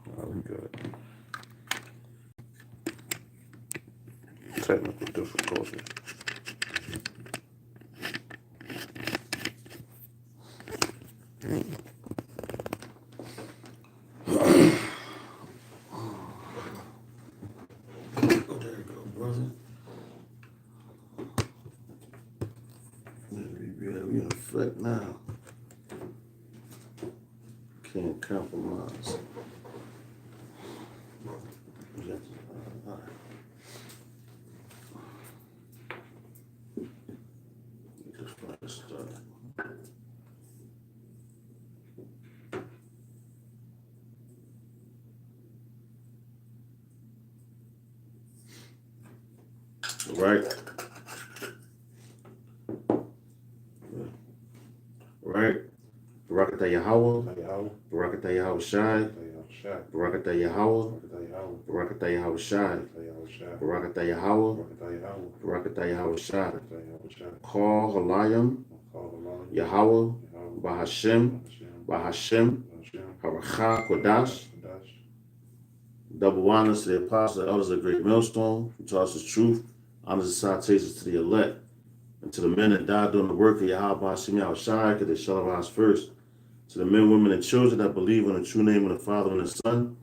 Oh, we good. Technical difficulty. We in effect now. Can't compromise. Just try to start. All right. Right. Barakatah Yahweh. Barakatah Yahweh Shai. Barakatah Yahweh. Barakatah Yahweh Shai. Barakatah Yahweh. Barakatah Yahweh Shai. Call Halayim. Yahweh. Bahashem. Bahashem. Haracha Kodash. Double honors to the apostles and elders of the great millstone, who taught us the truth, honors and salutations to the elect, and to the men that died doing the work of Yahweh Hashem Yahweh Shai, because they shall arise first. To the men, women, and children that believe in the true name of the Father and the Son,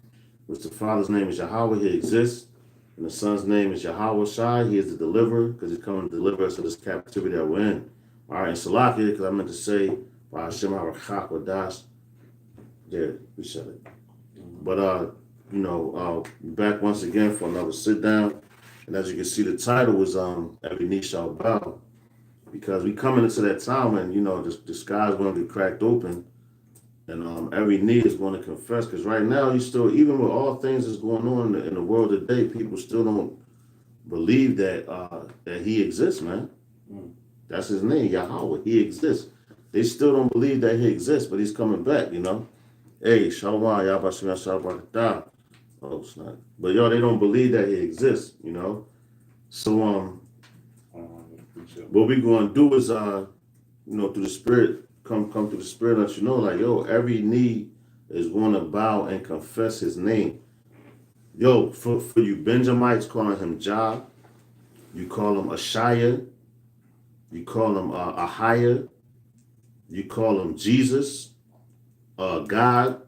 which the Father's name is Yahweh, he exists, and the Son's name is Yahweh Shai, he is the deliverer, because he's coming to deliver us of this captivity that we're in. All right, and Salakia, because I meant to say, by Hashem Haracha Kodash, there, we said it. But, back once again for another sit down. And as you can see, the title is Every Knee Shall Bow. Because we coming into that time when, the sky's going to get cracked open and every knee is going to confess. Because right now, you still, even with all things that's going on in the world today, people still don't believe that he exists, man. That's his name, Yahweh. He exists. They still don't believe that he exists, but he's coming back, Hey, Shalom, Yahweh Shalom. Oh, snap. But they don't believe that he exists, So what we gonna do is through the spirit, come through the spirit, let you know, like, every knee is gonna bow and confess his name. For you Benjamites calling him Jah, you call him Ashaya, you call him Ahiah, you call him Jesus, God.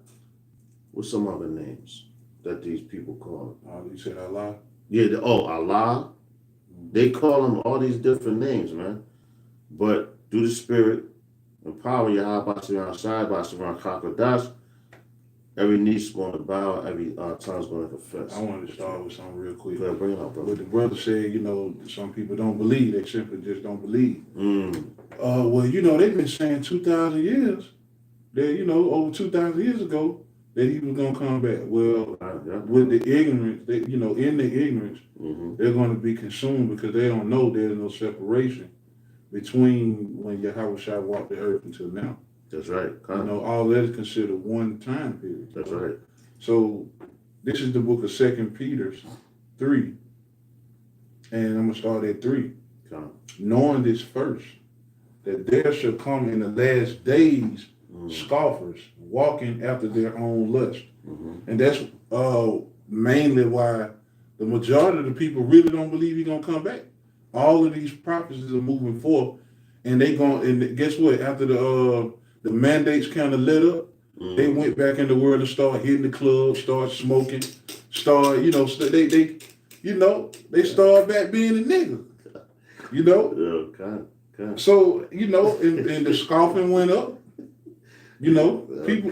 What's some other names that these people call him? You said Allah? Yeah, Allah. They call him all these different names, man. But through the spirit and power, Yahweh Shai, Basharan Kakadash, every knee's going to bow, every tongue's going to confess. I wanted to start with something real quick. Go ahead, bring it up, brother. What the brother said, some people don't believe. They simply just don't believe. They've been saying 2,000 years, that, over 2,000 years ago, that he was going to come back. Well, with the ignorance, in the ignorance, they're going to be consumed because they don't know there's no separation between when Yahweh Shai walked the earth until now. That's right. All that is considered one time period. That's right. So this is the book of 2 Peter 3. And I'm going to start at 3. Knowing this first, that there shall come in the last days scoffers, walking after their own lust. And that's mainly why the majority of the people really don't believe he's going to come back. All of these prophecies are moving forth, and and guess what? After the mandates kind of lit up, they went back in the world and started hitting the club, started smoking, they started back being a nigga. So, and the scoffing went up. People,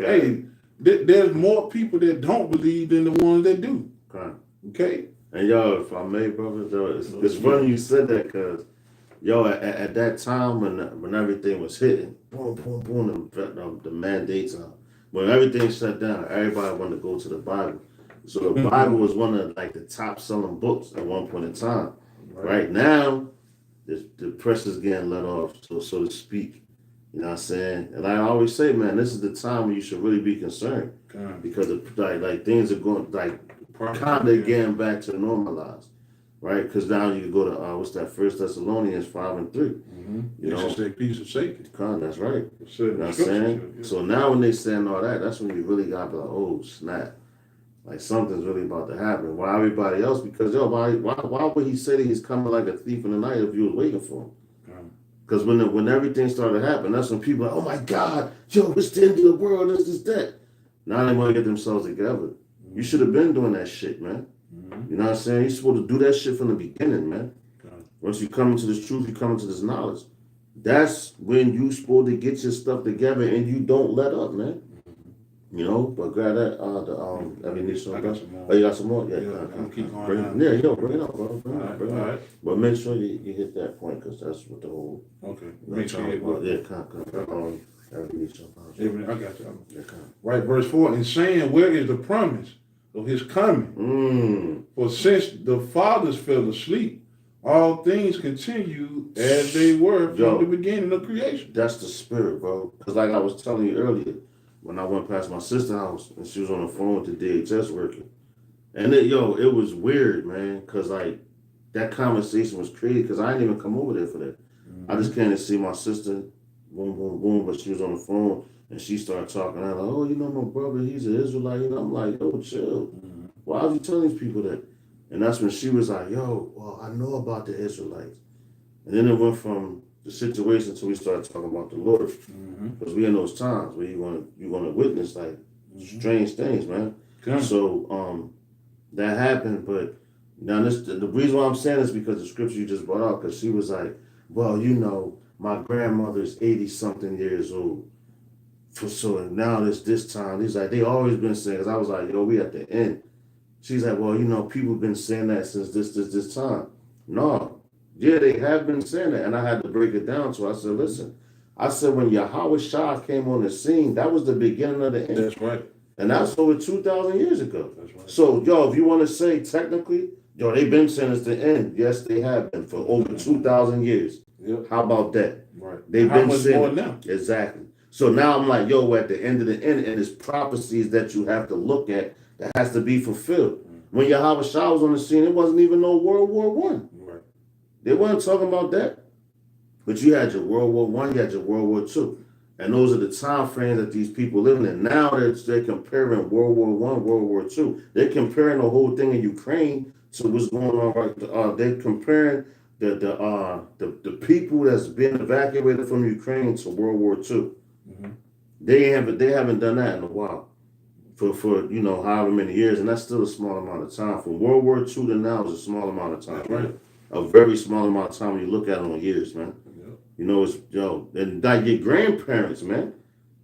there's more people that don't believe than the ones that do. Okay? And if I may, brother, it's funny you said that because, at that time when everything was hitting, boom, boom, boom, the mandates, when everything shut down, everybody wanted to go to the Bible. So the Bible was one of the top selling books at one point in time. Right now, the press is getting let off, so to speak. You know what I'm saying? And I always say, man, this is the time when you should really be concerned. Because things are going kind of getting back to normalized. Right? Because now you can go to 1 Thessalonians 5 and 3. You say peace of Satan. That's right. You know what I'm saying? So now when they saying all that, that's when you really got to be like, oh, snap. Like something's really about to happen. Why everybody else? Because why would he say that he's coming like a thief in the night if you was waiting for him? Because when everything started to happen, that's when people are like, oh my God, it's the end of the world, this, that. Now they want to get themselves together. You should have been doing that shit, man. You know what I'm saying? You're supposed to do that shit from the beginning, man. Once you come into this truth, you come into this knowledge. That's when you supposed to get your stuff together and you don't let up, man. You know, but grab that, I mean, I got some more. Oh, you got some more? Yeah, keep going. Bring it up, bro. Bring it up. But make sure you hit that point, because that's what the whole. Okay. Make sure you hit what? Yeah, I got you. Right, verse 4, and saying, where is the promise of his coming? For since the fathers fell asleep, all things continue as they were from the beginning of creation. That's the spirit, bro. Because like I was telling you earlier, when I went past my sister's house and she was on the phone with the DHS working. And it was weird, man, because like that conversation was crazy because I didn't even come over there for that. I just came to see my sister, boom, boom, boom, but she was on the phone and she started talking. I was like, oh, my brother, he's an Israelite. I'm like, yo, chill. Why are you telling these people that? And that's when she was like, well, I know about the Israelites. And then it went from the situation until we started talking about the Lord. Because we in those times where you're gonna witness like strange things, man. So that happened, but now the reason why I'm saying this because the scripture you just brought out, because she was like, well, my grandmother is 80-something years old. So now this time, he's like, they always been saying, because I was like, we at the end. She's like, well, people been saying that since this time. No. Yeah, they have been saying that, and I had to break it down. So I said, listen, when Yahweh Shah came on the scene, that was the beginning of the end. That's right. And that's over 2,000 years ago. That's right. So, if you want to say technically, they've been saying it's the end. Yes, they have been for over 2,000 years. Yep. How about that? Right. They've been saying more now? Exactly. So now I'm like, we're at the end of the end, and it's prophecies that you have to look at that has to be fulfilled. When Yahweh Shah was on the scene, it wasn't even no World War I. Right. They weren't talking about that. But you had your World War I, you had your World War II. And those are the time frames that these people living in. Now they're comparing World War I, World War II. They're comparing the whole thing in Ukraine to what's going on right. They're comparing the people that's been evacuated from Ukraine to World War II. They haven't done that in a while. For however many years, and that's still a small amount of time. From World War II to now is a small amount of time. That's right. A very small amount of time when you look at it on years, man. Yep. It's and like your grandparents, man.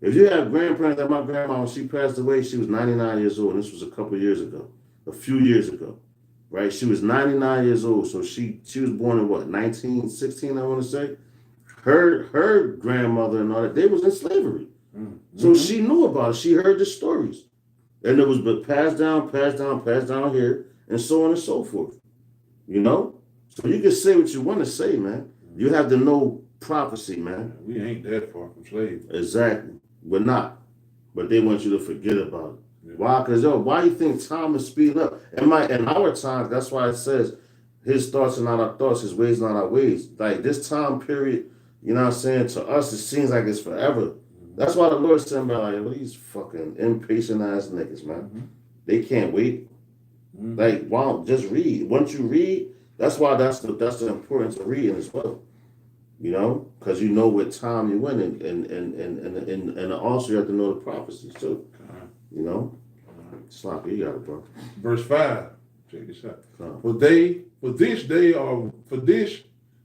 If you have grandparents, like my grandma, when she passed away, she was 99 years old, and this was a few years ago, right? She was 99 years old, so she was born in what, 1916, I want to say. Her grandmother and all that, they was in slavery. So she knew about it. She heard the stories. And it was passed down here, and so on and so forth. So you can say what you want to say, man. You have to know prophecy, man. We ain't that far from slavery. Exactly. We're not. But they want you to forget about it. Yeah. Why? Because, why do you think time is speeding up? In our times, that's why it says his thoughts are not our thoughts, his ways are not our ways. Like this time period, you know what I'm saying? To us, it seems like it's forever. That's why the Lord said, man, these fucking impatient ass niggas, man. They can't wait. Like, wow, just read. Once you read, that's why that's the importance of reading as well. Because you know what time you in, and also you have to know the prophecies too. Sloppy, you got it, bro. Verse 5. Check this out. For this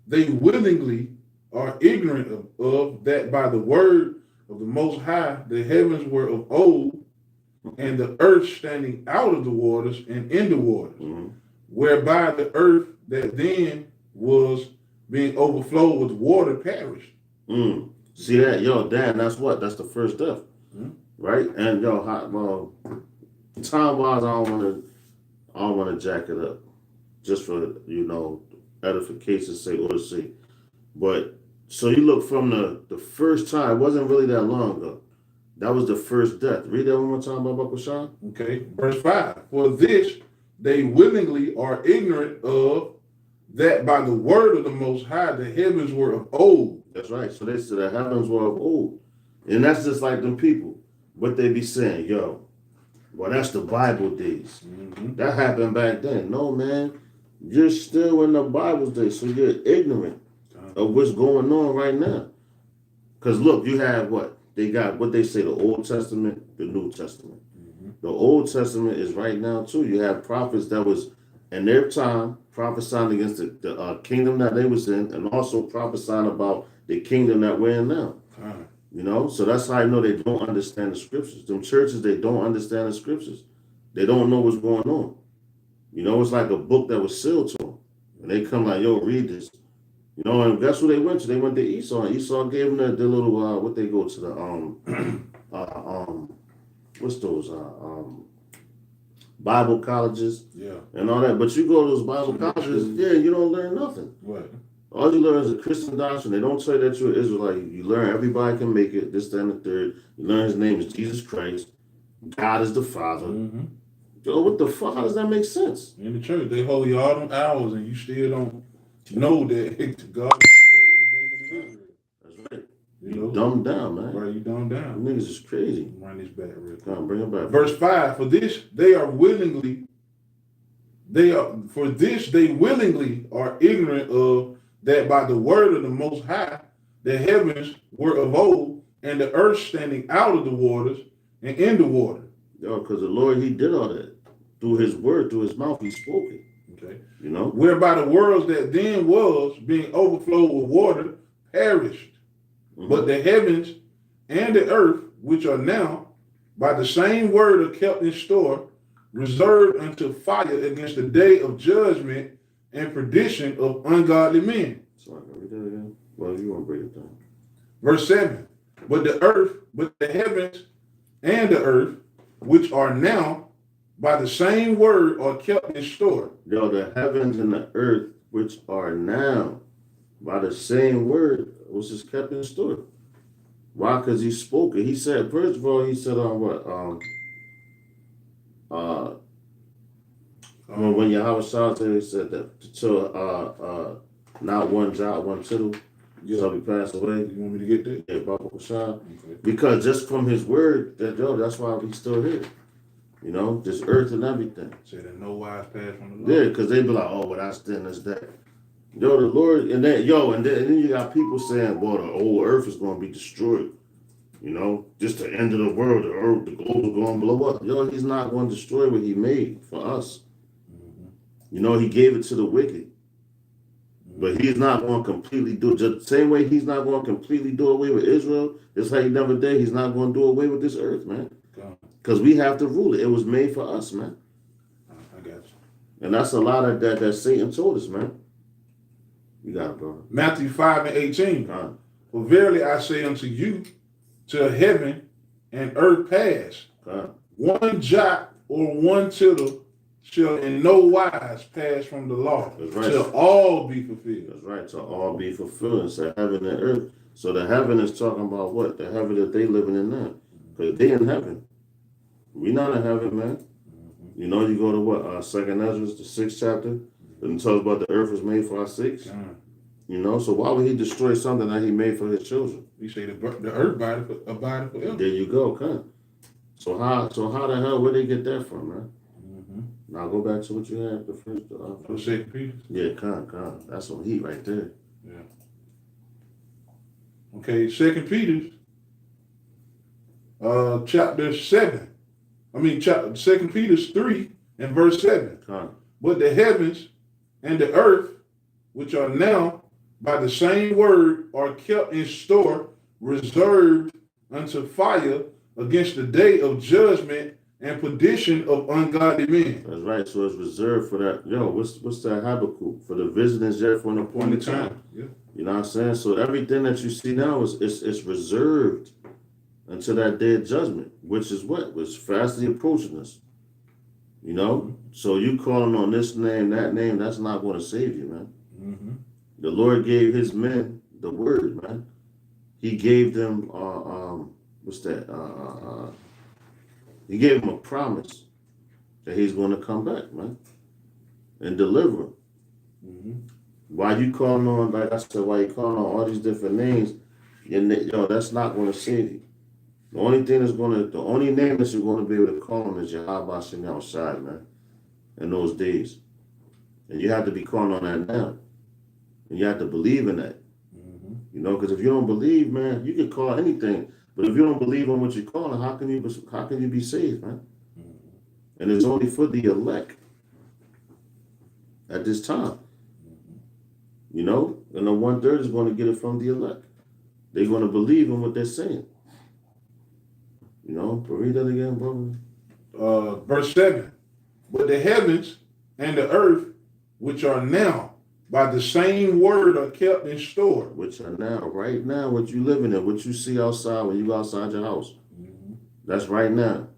they willingly are ignorant of that by the word of the Most High, the heavens were of old, and the earth standing out of the waters and in the waters, whereby the earth that then was being overflowed with water perished. See that, Dan? That's what? That's the first death, right? And time-wise, I don't want to jack it up, just for edification's sake or to see, but. So you look from the first time, it wasn't really that long ago. That was the first death. Read that one more time, Baba Kushan. Okay, verse 5. For this they willingly are ignorant of that by the word of the Most High the heavens were of old. That's right. So they said the heavens were of old. And that's just like them people. What they be saying, Well, that's the Bible days. That happened back then. No, man. You're still in the Bible days, so you're ignorant of what's going on right now. Because look, you have what? They got what they say, the Old Testament, the New Testament. The Old Testament is right now, too. You have prophets that was, in their time, prophesying against the kingdom that they was in, and also prophesying about the kingdom that we're in now. You know, so that's how I know they don't understand the scriptures. Them churches, they don't understand the scriptures. They don't know what's going on. You know, it's like a book that was sealed to them. And they come like, yo, read this. You know, and guess who they went to? They went to Esau. And Esau gave them the little, what they go to the, what's those, Bible colleges. Yeah. And all that. But you go to those Bible colleges, you don't learn nothing. Right. All you learn is a Christian doctrine. They don't tell you that you're an Israelite. You learn everybody can make it, this, that, and the third. You learn his name is Jesus Christ. God is the Father. Yo, what the fuck? How does that make sense? In the church, they hold you all them hours and you still don't know that God is. That's right. You dumbed down, man. Right, you dumbed down. Niggas is crazy. Run this back real quick. Come on, bring it back. Verse 5, for this they willingly are ignorant of that by the word of the Most High, the heavens were of old, and the earth standing out of the waters and in the water. Yo, because the Lord, he did all that. Through his word, through his mouth, he spoke it. Okay. You know? Whereby the worlds that then was, being overflowed with water, perished. But the heavens and the earth, which are now, by the same word are kept in store, reserved unto fire against the day of judgment and perdition of ungodly men. So I can read that again? Well, you want to break it down. Verse 7. But the heavens and the earth, which are now, by the same word are kept in store. Yo, the heavens and the earth, which are now, by the same word, was just kept in store. Why? Because he spoke it. He said, first of all, he said on what? When Yahweh said, he said that to not one jot, one tittle, shall be passed away. You want me to get that? Yeah, Baba Shah. Okay. Because just from his word, that's why we still here. You know, this earth and everything. Say that no wise pass from the Lord. Yeah, because they be like, oh, well, that's then, that's that. Yo, the Lord, and then you got people saying, well, the whole earth is going to be destroyed. You know, just the end of the world, the earth, the globe is going to blow up. Yo, he's not going to destroy what he made for us. You know, he gave it to the wicked. But he's not going to completely do it. Just the same way he's not going to completely do away with Israel, it's like he never did. He's not going to do away with this earth, man. Because we have to rule it. It was made for us, man. I got you. And that's a lot of that Satan told us, man. You got it, bro. Matthew 5:18. For verily I say unto you, till heaven and earth pass, one jot or one tittle shall in no wise pass from the law. That's right. Till all be fulfilled. That's right. Till all be fulfilled. It's heaven and earth. So the heaven is talking about what? The heaven that they living in now. Because they in heaven. We not in heaven, man. You know, you go to what? 2nd Ezra, the 6th chapter, and it talks about the earth was made for our sakes. You know, so why would he destroy something that he made for his children? He say the earth abideth forever. There you go, come. So how the hell where they get that from, man? Now go back to what you had the first. 2 Peter. Yeah, come. That's some heat right there. Yeah. Okay, 2 Peter, chapter 7. 2 Peter 3 and verse 7. But the heavens and the earth, which are now by the same word, are kept in store, reserved unto fire against the day of judgment and perdition of ungodly men. That's right. So it's reserved for that. Yo, what's that Habakkuk? For the visitors there for an appointed time. Yeah. You know what I'm saying? So everything that you see now is reserved until that day of judgment, which is what? Was fastly approaching us. You know? So you calling on this name, that name, that's not going to save you, man. The Lord gave his men the word, man. He gave them, he gave them a promise that he's going to come back, man, and deliver them. Why you calling on, like I said, why you calling on all these different names, yo, that's not going to save you. The only name that you're gonna be able to call him is Yahweh Shem outside, man. In those days, and you have to be calling on that now, and you have to believe in that. You know, because if you don't believe, man, you can call anything, but if you don't believe in what you're calling, how can you be saved, man? And it's only for the elect at this time. You know, and the 1/3 is going to get it from the elect. They're going to believe in what they're saying. You know, but read that again, brother. Verse 7. But the heavens and the earth, which are now, by the same word are kept in store. Which are now, right now, what you living in, what you see outside when you go outside your house. That's right now.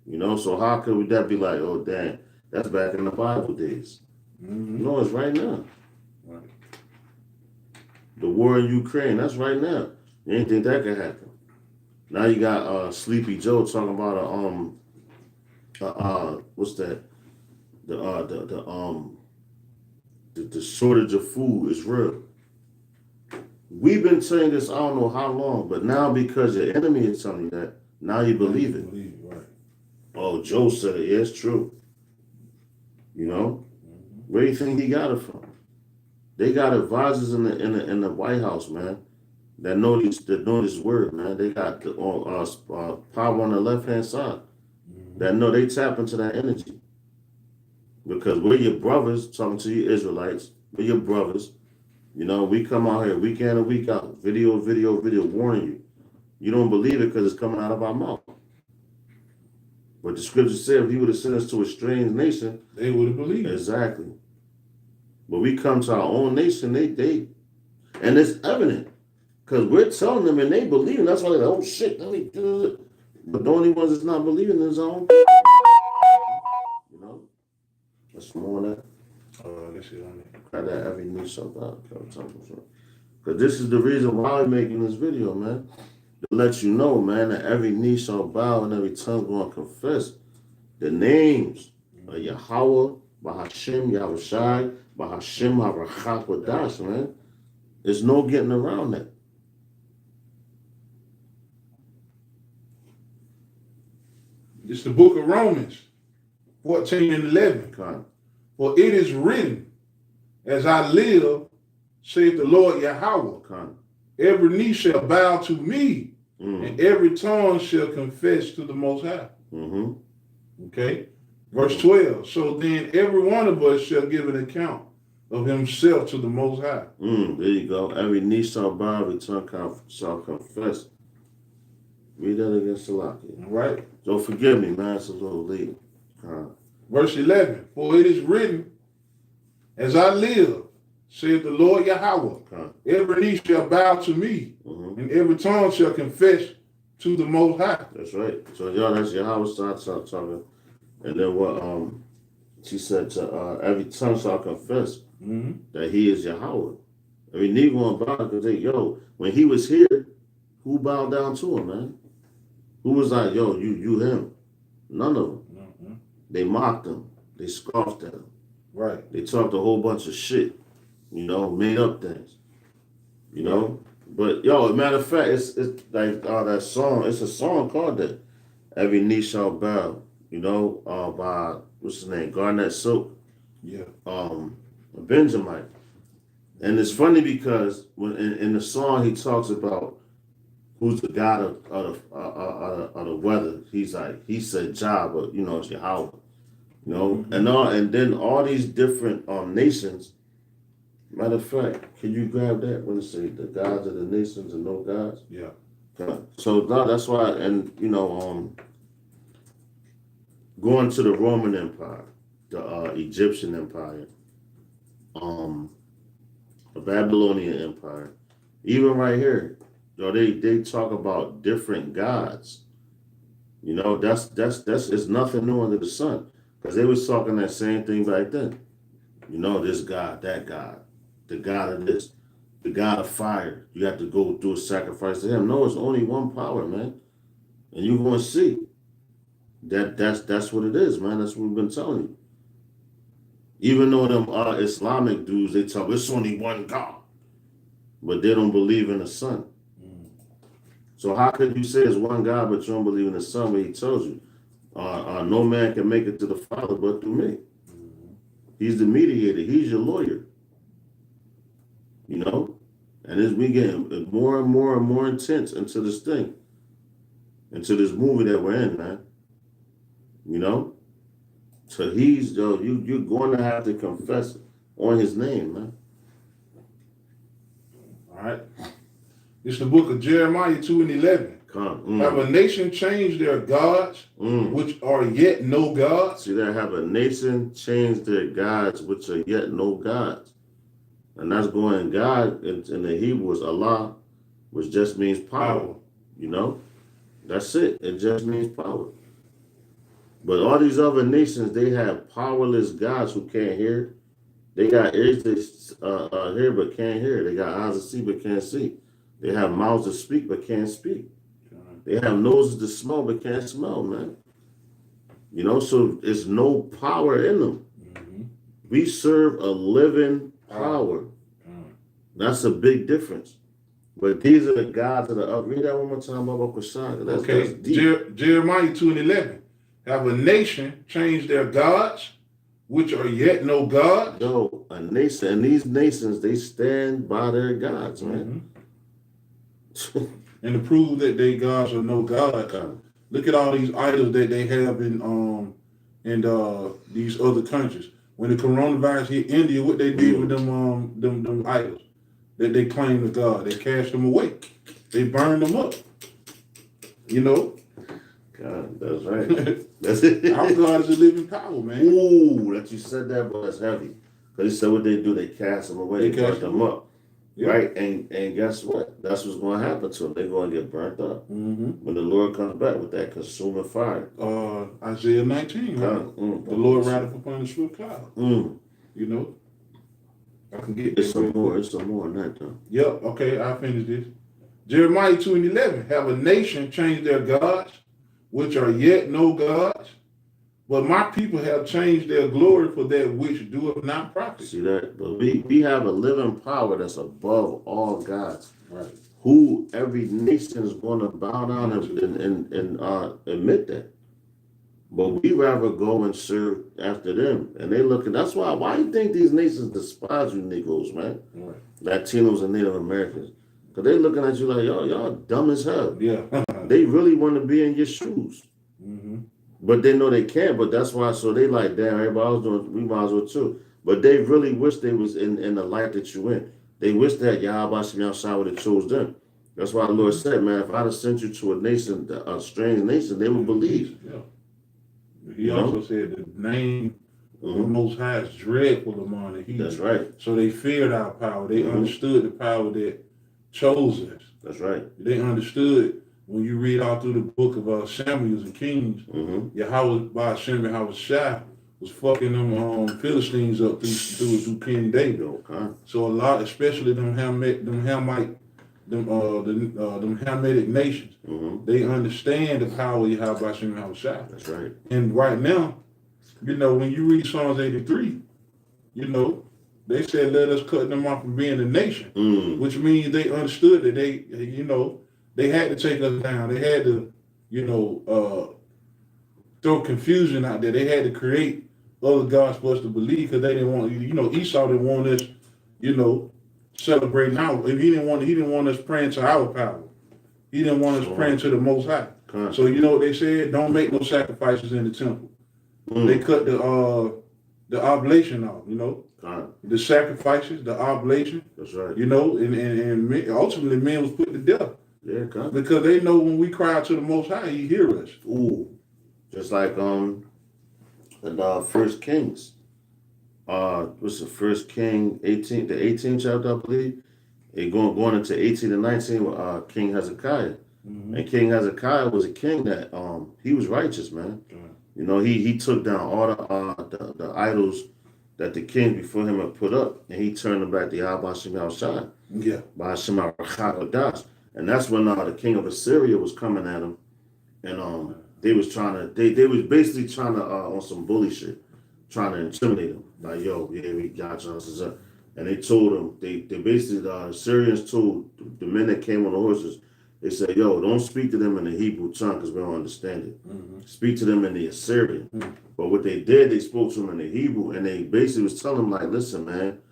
You know, so how could that be like, oh, dang, that's back in the Bible days? No, it's right now. Right. The war in Ukraine, that's right now. You ain't think that could happen. Now you got Sleepy Joe talking about what's that? The shortage of food is real. We've been saying this I don't know how long, but now because your enemy is telling you that, now you believe it. Right. Oh, Joe said it. Yeah, it's true. You know, where do you think he got it from? They got advisors in the White House, man, that know this word, man. They got the power on the left hand side that know they tap into that energy. Because we're your brothers, talking to you Israelites, we're your brothers. You know, we come out here week in and week out, video, warning you. You don't believe it because it's coming out of our mouth. But the scripture said if he would have sent us to a strange nation, they would have believed. Exactly. But we come to our own nation, they and it's evident. Because we're telling them and they believe, and that's why they're like, oh shit, let me do it. But the only ones that's not believing is our own. You know? That's more than that. Let's see on there. Got that every knee shall bow. Because this is the reason why I'm making this video, man. To let you know, man, that every knee shall bow and every tongue going to confess the names of Yahweh, Bahashem, Yahushai, Bahashem, Harakhakwadash, man. There's no getting around that. It's the book of Romans, 14 and 11. God. For it is written, as I live, saith the Lord Yahweh, God. every knee shall bow to me, and every tongue shall confess to the Most High. Okay? Verse 12. So then every one of us shall give an account of himself to the Most High. There you go. Every knee shall bow, every tongue shall confess. Read that against the lock. All right? So forgive me, man. It's a little late. Verse 11. For it is written, as I live, saith the Lord Yahweh, every knee shall bow to me, and every tongue shall confess to the Most High. That's right. So y'all, that's Yahweh starts talking. And then what she said to every tongue shall confess that he is Yahweh. Every knee going to bow because when he was here, who bowed down to him, man? Who was like, yo, you him? None of them. They mocked him. They scoffed at him. Right. They talked a whole bunch of shit, made up things, But, matter of fact, it's like that song. It's a song called that. Every knee shall bow, by, what's his name? Garnett Silk. Yeah. Benjamin. And it's funny because when in the song he talks about who's the God of the weather. He's like, he said Jah, but it's Yahweh. And then all these different nations. Matter of fact, can you grab that when it say the gods of the nations and no gods? Yeah. So that's why, and going to the Roman Empire, the Egyptian Empire, the Babylonian Empire, even right here, they talk about different gods. That's it's nothing new under the sun. Because they was talking that same thing back then. This God, that God, the God of this, the God of fire. You have to go do a sacrifice to him. No, it's only one power, man. And you're going to see. That's what it is, man. That's what we've been telling you. Even though them Islamic dudes, they tell it's only one God. But they don't believe in the sun. So how could you say it's one God, but you don't believe in the Son when he tells you, no man can make it to the Father but through me. He's the mediator. He's your lawyer. You know? And as we get more and more and more intense into this thing, into this movie that we're in, man. You know? So you're going to have to confess on his name, man. All right. It's the book of Jeremiah 2:11. Have a nation changed their gods, which are yet no gods? See that? Have a nation change their gods, which are yet no gods. And that's going, God in the Hebrew is Allah, which just means power. You know? That's it. It just means power. But all these other nations, they have powerless gods who can't hear. They got ears to hear but can't hear. They got eyes to see but can't see. They have mouths to speak but can't speak. They have noses to smell but can't smell, man. You know, so there's no power in them. We serve a living power. That's a big difference. But these are the gods of the up. Read that one more time, Baba Kushag. That's deep. Jeremiah 2:11. Have a nation changed their gods, which are yet no gods? No, a nation, and these nations, they stand by their gods, man. And to prove that they gods are no gods, look at all these idols that they have in these other countries. When the coronavirus hit India, what they did with them idols that they claim to God, they cast them away. They burned them up. You know? God, that's right. That's it. Our God is a living power, man. Ooh, that you said that, but that's heavy. Because he said what they do, they cast them away, they burn them up. Yep. Right? And guess what? That's what's going to happen to them. They're going to get burnt up. When the Lord comes back with that consuming fire. Isaiah 19, right? The Lord rideth upon the swift cloud. You know? I can get It's some more than that, though. Yep, okay, I'll finish this. Jeremiah 2:11. Have a nation changed their gods, which are yet no gods? But my people have changed their glory for that which doeth not profit. See that? But we have a living power that's above all gods. Right. Who every nation is going to bow down and admit that. But we rather go and serve after them. And they looking, that's why you think these nations despise you Negroes, man? Right. Latinos and Native Americans. Because they looking at you like, y'all dumb as hell. Yeah. They really want to be in your shoes. But they know they can't, but that's why, so they like, damn, everybody else doing, we might as well too. But they really wish they was in the light that you in. They wish that Yahweh Shemashah would have chose them. That's why the Lord said, man, if I'd have sent you to a nation, a strange nation, they would believe. Yeah. He also said the name of the Most High is dreadful among the heathen. That's right. So they feared our power. They understood the power that chose us. That's right. They understood. When you read all through the book of Samuel and Kings, Yahweh by Hashem and Shai was fucking them Philistines up through King David. Okay. So a lot, especially them Hamitic nations, they understand the power of Yahweh by Hashem and Shai. That's right. And right now, you know, when you read Psalms 83, you know, they said let us cut them off from being a nation, which means they understood that they, you know, they had to take us down. They had to, you know, throw confusion out there. They had to create other gods for us to believe because they didn't want, you know, Esau didn't want us, you know, celebrating our. He didn't want us praying to our power. He didn't want us praying to the Most High. So you know what they said? Don't make no sacrifices in the temple. They cut the oblation off. You know, the sacrifices, the oblation. That's right. You know, and ultimately men was put to death. Yeah, because they know when we cry out to the Most High, He hear us. Ooh, just like in First Kings. What's the First King 18, the 18th chapter, I believe. It going into 18 and 19 with King Hezekiah, and King Hezekiah was a king that he was righteous, man. You know, he took down all the idols that the king before him had put up, and he turned them back to Yahweh Shem Shai. Yeah, by Shem Rachadash. And that's when the king of Assyria was coming at him, and they was trying to, they was basically trying to on some bully shit, trying to intimidate him. Like, yo, yeah, we got you. And they told him, they basically, the Assyrians told the men that came on the horses, They said, yo, don't speak to them in the Hebrew tongue because we don't understand it. Speak to them in the Assyrian. But what they did, they spoke to them in the Hebrew, and they basically was telling them, like, listen, man,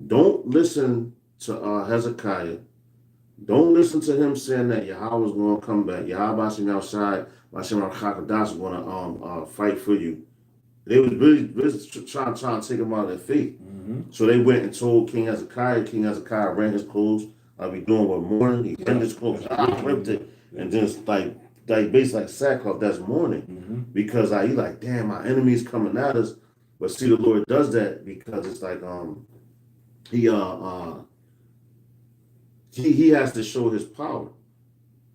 don't listen to Hezekiah. Don't listen to him saying that Yahweh's going to come back. Yahweh Hashem outside, Hashem Hakadosh is going to fight for you. They was really trying to take him out of their faith. So they went and told King Hezekiah. King Hezekiah ran his clothes like we doing with mourning. He ran his clothes, ripped it, and just like basically like sackcloth. That's mourning because he like, damn, my enemy's coming at us. But see, the Lord does that because it's like he has to show his power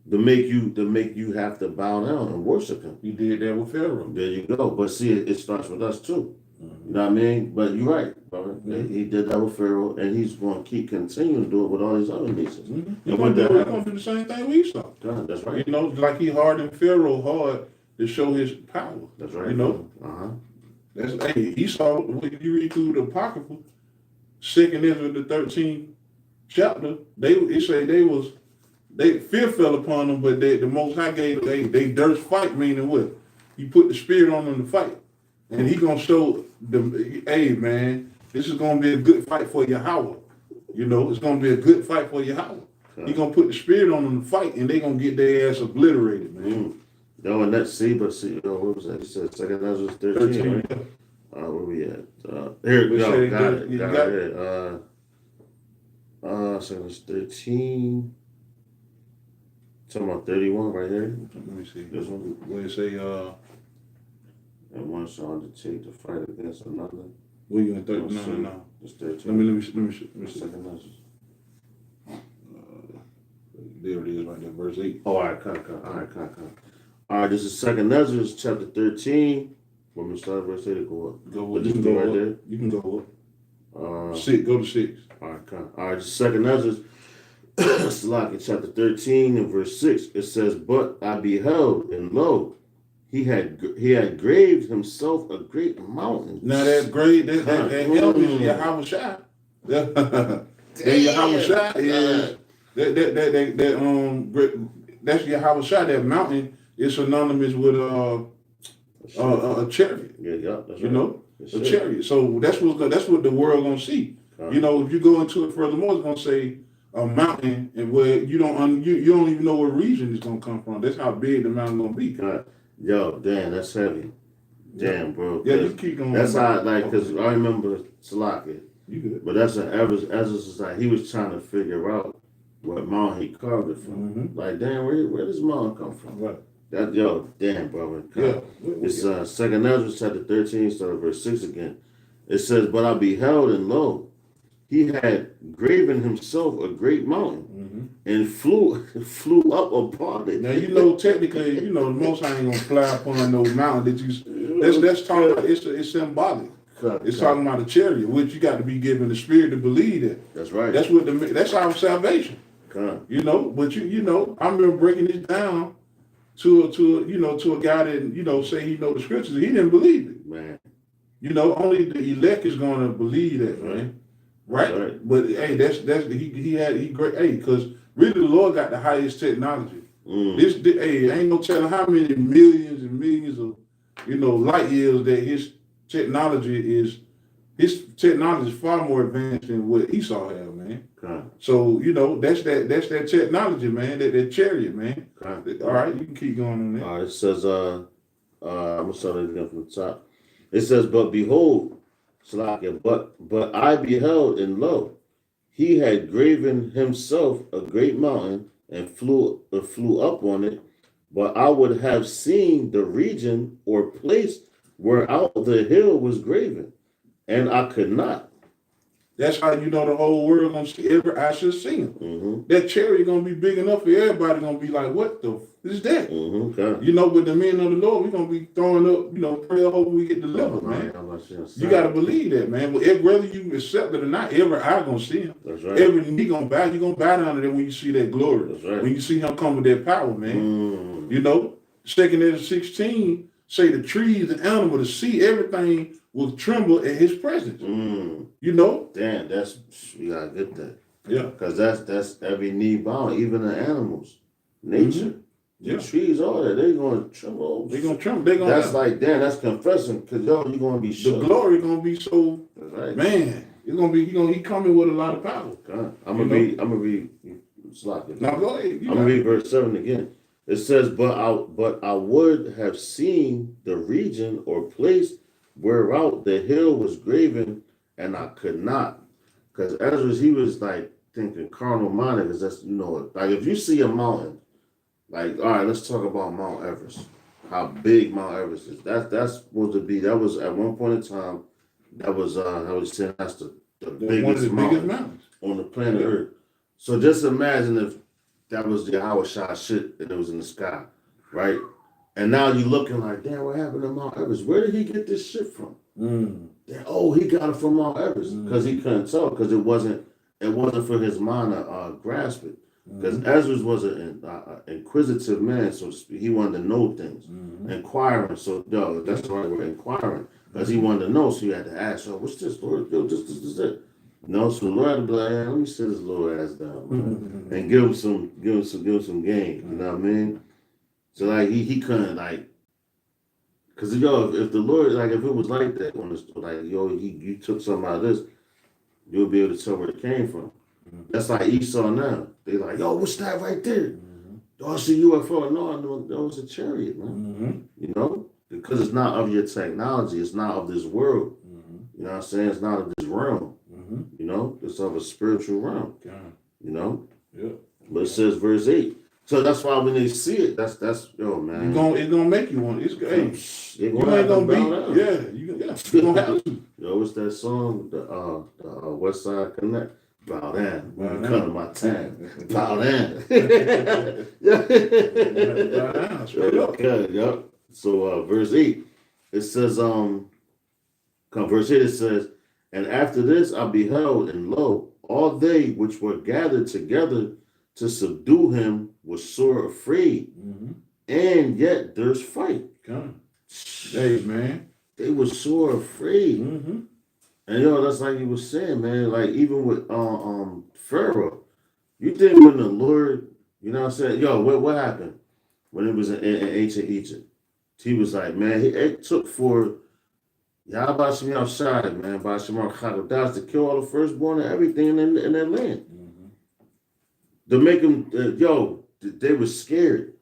to make you have to bow down and worship him. He did that with Pharaoh. There you go. But see, it starts with us too. You know what I mean? But you're right, brother. He did that with Pharaoh, and he's going to keep continuing to do it with all these other nations. He's going to do the same thing we saw. God, that's right. You know, like he hardened Pharaoh hard to show his power. That's right. You know? He saw, when you read through the Apocrypha, 2nd Ezra, the 13th chapter, fear fell upon them, but the Most High gave, they durst fight, meaning what? He put the spirit on them to fight. And he gonna show them, hey man, this is gonna be a good fight for Yahweh. You know, it's gonna be a good fight for Yahweh. He gonna put the spirit on them to fight, and they gonna get their ass obliterated, man. No, and that's what was that? He said 2nd Ezra 13, right? Where we at? Here we go. Got it. Got it. 2nd Ezra 13. Talking about 31 right here. Let me see. This one. Where it say, and one shall undertake to fight against another. Where you in 13? No. It's 13. Let me see. 2nd Ezra. There it is, right there, verse 8. Oh, all right, come. All right, this is 2nd Ezra, chapter 13. When we start verse 8, go up. Go up. You can go right there. You can go up. 6, go to 6. All right, come. All right, this is 2nd Ezra, Slack in chapter 13 and verse 6. It says, but I beheld, and lo, he had graved himself a great mountain. Now that great, that help is Yahweh Shai. That Yahweh Shai is that's Yahweh Shai. That mountain is synonymous with a chariot. Yeah, that's you know, a chariot. So that's what the world gonna see. You know, if you go into it furthermore, it's gonna say a mountain, and where you don't even know what region it's gonna come from. That's how big the mountain gonna be. Yo, damn, that's heavy. Damn, bro. Yeah, you keep going. That's how, because I remember Salaki. You good. But that's as he was trying to figure out what mountain he carved it from. Like, damn, where does mountain come from? Right. Damn, brother. Yeah. It's 2nd Ezra, chapter 13, start at verse 6 again. It says, but I beheld, and lo, he had graven himself a great mountain and flew up upon it. Now, you know, technically, the Most High ain't gonna fly upon no mountain that's talking about, it's symbolic. It's talking about a chariot, which you got to be given the spirit to believe that. That's right. That's our salvation. You know, but I remember breaking this down to a guy that, say he know the scriptures. He didn't believe it. Man. Only the elect is gonna believe that, man. Right? But hey, he great. Hey, because really the Lord got the highest technology. Ain't no telling how many millions and millions of light years that his technology is far more advanced than what Esau had, man. So that's that technology, man. That chariot, man. All right, you can keep going on that. All right, it says I'm gonna start it again from the top. It says, but behold, Salakia, but I beheld, and lo, he had graven himself a great mountain and flew up on it. But I would have seen the region or place where out the hill was graven, and I could not. That's how the whole world gonna see. Every eye should see him. That chariot gonna be big enough for everybody. Gonna be like, what the is that? But the men of the Lord, we gonna be throwing up, prayer, hope we get delivered, man. You gotta believe that, man. Whether you accept it or not, every eye gonna see him. That's right. Every knee gonna bow. You gonna bow down to them when you see that glory. That's right. When you see him come with that power, man. 2nd Ezra 16 say the trees, the animal, the sea, everything will tremble at his presence. Damn, you gotta get that. Yeah. Because that's every knee bound, even the animals. nature. The trees, all that, they gonna tremble. They gonna tremble. They gonna. That's like, damn, that's confessing, because yo, you gonna be shook. The glory gonna be so. That's right. Man, it's gonna be. He coming with a lot of power. God. I'm gonna read. Now go ahead. I'm gonna read verse 7 again. It says, but I would have seen the region or place whereout the hill was graven, and I could not. Because Ezra, he was like thinking carnal minded, because that's, like if you see a mountain, like, all right, let's talk about Mount Everest. How big Mount Everest is. That's supposed to be, that was at one point in time, that was saying that's the biggest mountain on the planet Earth. So just imagine if that was the Howard shot shit and it was in the sky, right? And now you're looking like, damn, what happened to Mount Everest? Where did he get this shit from? Oh, he got it from Mount Everest, because he couldn't tell, because it wasn't for his mind to grasp it. Because Ezra was an inquisitive man, so to speak. He wanted to know things, inquiring. So, that's the right word, inquiring, because he wanted to know. So you had to ask, what's this, Lord? Yo, this, that. So the Lord had to be like, let me sit his little ass down, man, and give him some game. You know what I mean? So like he couldn't, like, because if the Lord, like, if it was like that, like, you took something out of this, you'll be able to tell where it came from. That's like Esau now. They like, yo, what's that right there? Oh, it's a UFO. No, that was a chariot, man. Because it's not of your technology. It's not of this world. You know what I'm saying? It's not of this realm. It's of a spiritual realm. Yeah. But it says verse 8. So that's why when they see it, that's man. It's gonna make you want. It's good. You ain't gonna be. You gonna have to. What's that song? The West Side Connect. Bow down. When you come to my time. Bow down. Bow down. Straight up. Okay, yep. So verse 8, it says, verse 8 it says, and after this I beheld, and lo, all they which were gathered together to subdue him was sore afraid, and yet there's fight. Hey, man. They were sore afraid. And that's like you were saying, man, like even with Pharaoh, you think when the Lord, you know what I'm saying, what happened when it was in ancient Egypt? He was like, man, it took for Yahbashim outside, man, Bashimar Chagadas to kill all the firstborn and everything in their land. To make them, they were scared.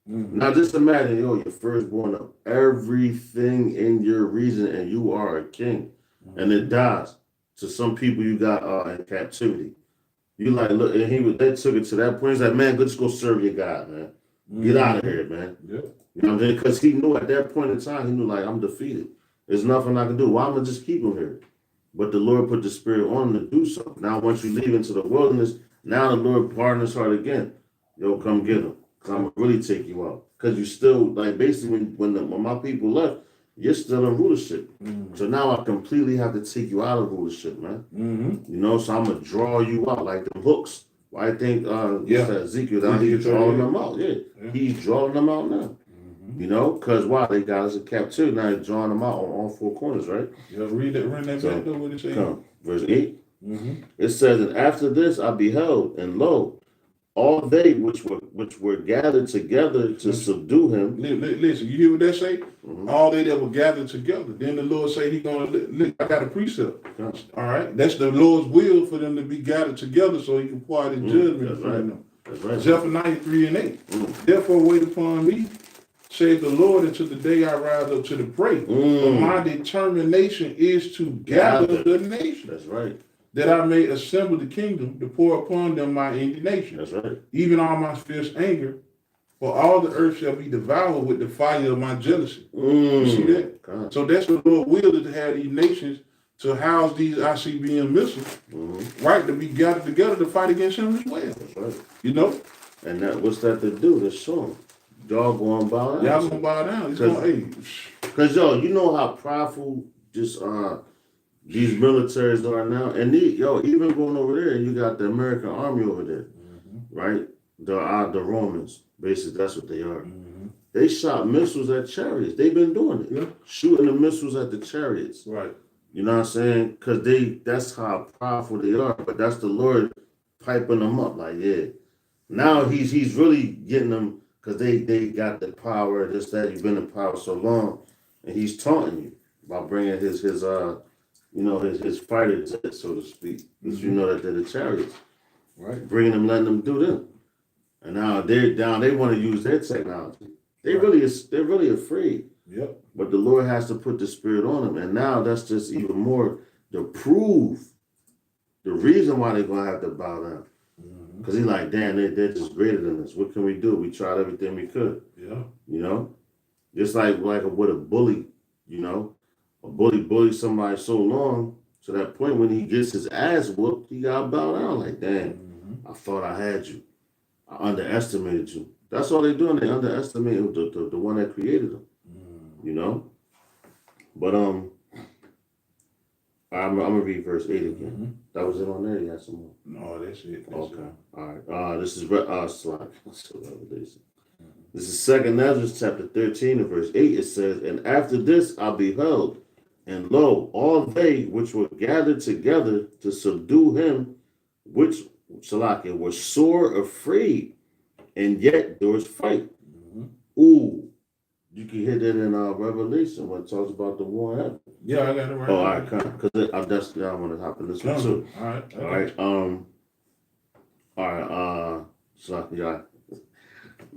Now just imagine, your firstborn of everything in your region, and you are a king, and it dies. To some people you got in captivity. You like, look, and they took it to that point. He's like, man, let's go serve your God, man. Get out of here, man. Yeah. You know what I'm saying? Because he knew at that point in time, he knew, like, I'm defeated. There's nothing I can do. Why am I just keep him here? But the Lord put the spirit on him to do so. Now, once you leave into the wilderness, now the Lord pardoned his heart again. Come get him. Because I'm going to really take you out. Because you still, like, basically, when my people left, you're still in rulership. So now I completely have to take you out of rulership, man. So I'm going to draw you out like them hooks. Well, I think Ezekiel down here drawing them out. Yeah. He's drawing them out now. Because why? They got us in captivity. Now he's drawing them out on all four corners, right? Run that back though. What it say? Verse 8. It says, and after this I beheld, and lo, all they which were gathered together to subdue him. Listen, you hear what that say? All they that were gathered together. Then the Lord say he gonna, I got a precept. All right? That's the Lord's will for them to be gathered together so he can pour out his judgment for them. That's right. Zephaniah 3:8. Therefore wait upon me, saith the Lord, until the day I rise up to the prey. But my determination is to gather the nation. That's right. That I may assemble the kingdom to pour upon them my indignation. That's right. Even all my fierce anger, for all the earth shall be devoured with the fire of my jealousy. You see that? God. So that's the Lord will, to have these nations to house these ICBM missiles, right? To be gathered together to fight against him as well. That's right. And that what's that to do? To show them. Y'all going to bow down. Y'all going to bow down. Because, you know how powerful just these militaries are now. And even going over there, you got the American Army over there, right? The Romans. Basically, that's what they are. They shot missiles at chariots. They've been doing it. Yeah. Shooting the missiles at the chariots. Right. You know what I'm saying? Because that's how powerful they are. But that's the Lord piping them up. Like, Now he's really getting them because they got the power. This that you've been in power so long, and he's taunting you about bringing his fighter jets, so to speak, because you know that they're the chariots, Right. bringing them, letting them do them, and now they're down. They want to use their technology. They're really afraid. Yep. But the Lord has to put the spirit on them, and now that's just even more to prove the reason why they're gonna have to bow down. Because he's like, damn, they're just greater than us. What can we do? We tried everything we could. Yeah. You know? Just like with a bully, you know? A bullies somebody so long to that point when he gets his ass whooped, he gotta bow down like, damn, I thought I had you. I underestimated you. That's all they're doing. They underestimate the one that created them. You know? But I'm gonna read verse 8 again. That was it on there. You had some more. No, that's it. Okay. All right. This is Revelation. This is 2nd Ezra chapter 13 and verse 8. It says, "And after this I beheld, and lo, all they which were gathered together to subdue him, which Salakia were sore afraid, and yet there was fight." Ooh. You can hear that in Revelation when it talks about the war in heaven. Yeah, I got it right. Oh, all right, because I want to hop in this one too. All right. All right. So yeah,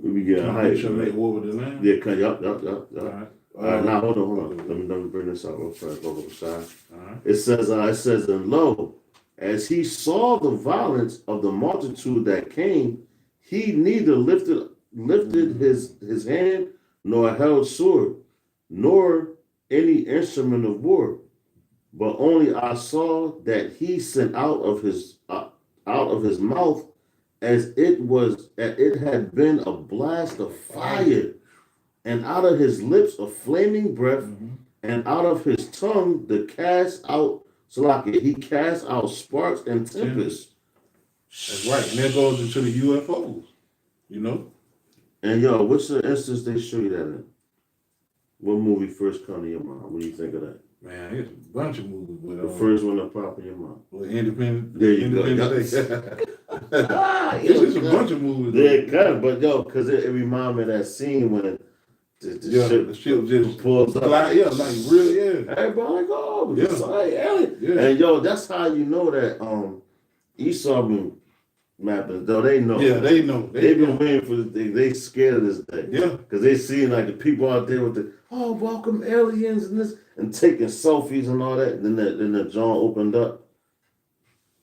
we get a height. Should make war with the land. Yeah, yup. All right. Now hold on. Let me bring this out real fast. Go side. All right. It says, and lo, as he saw the violence of the multitude that came, he neither lifted his hand, nor held sword, nor any instrument of war, but only I saw that he sent out of his mouth as it had been a blast of fire, and out of his lips a flaming breath, and out of his tongue he cast out sparks and tempests. That's right, and that goes into the UFOs, you know. And what's the instance they show you that in? What movie first come to your mind? What do you think of that? Man, it's a bunch of movies. But, the first one that pop in your mind. Well, Independent. There you go. It's a bunch of movies. Yeah, but because it reminds me of that scene when the ship just pulls up. Like really, yeah. Everybody like, oh, alien. Yeah. And that's how you know that Esau been mapping, though they know. Yeah, they know. They've been waiting for this thing. They scared of this day. Yeah. Because they seen like the people out there with the welcome aliens and this and taking selfies and all that. And then the John opened up.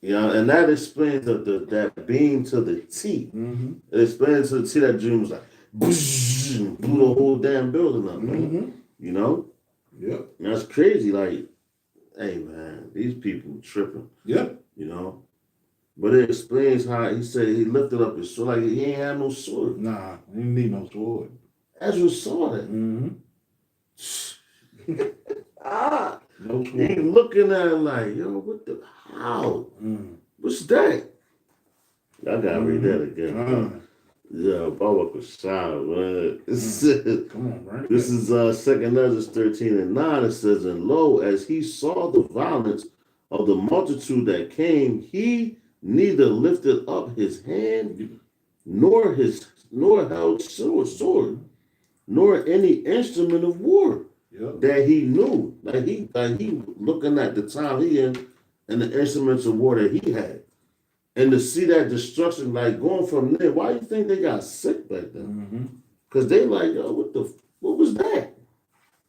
And that explains that beam to the T. It explains to the T that dream was like blew the whole damn building up. You know? Yeah. And that's crazy. Like, hey man, these people tripping. Yeah. You know? But it explains how he said he lifted up his sword. Like he ain't had no sword. Nah, he didn't need no sword. Ezra saw that. No sword. He looking at it like, what the how? What's that? I gotta read that again. Yeah, Baba was sound, man. Come on, right? This is 2nd Ezra 13 and 9. It says, and lo, as he saw the violence of the multitude that came, he neither lifted up his hand, nor held sword, nor any instrument of war that he knew. Like he looking at the time he in and the instruments of war that he had. And to see that destruction, like going from there, why do you think they got sick back then? Because they like, what was that?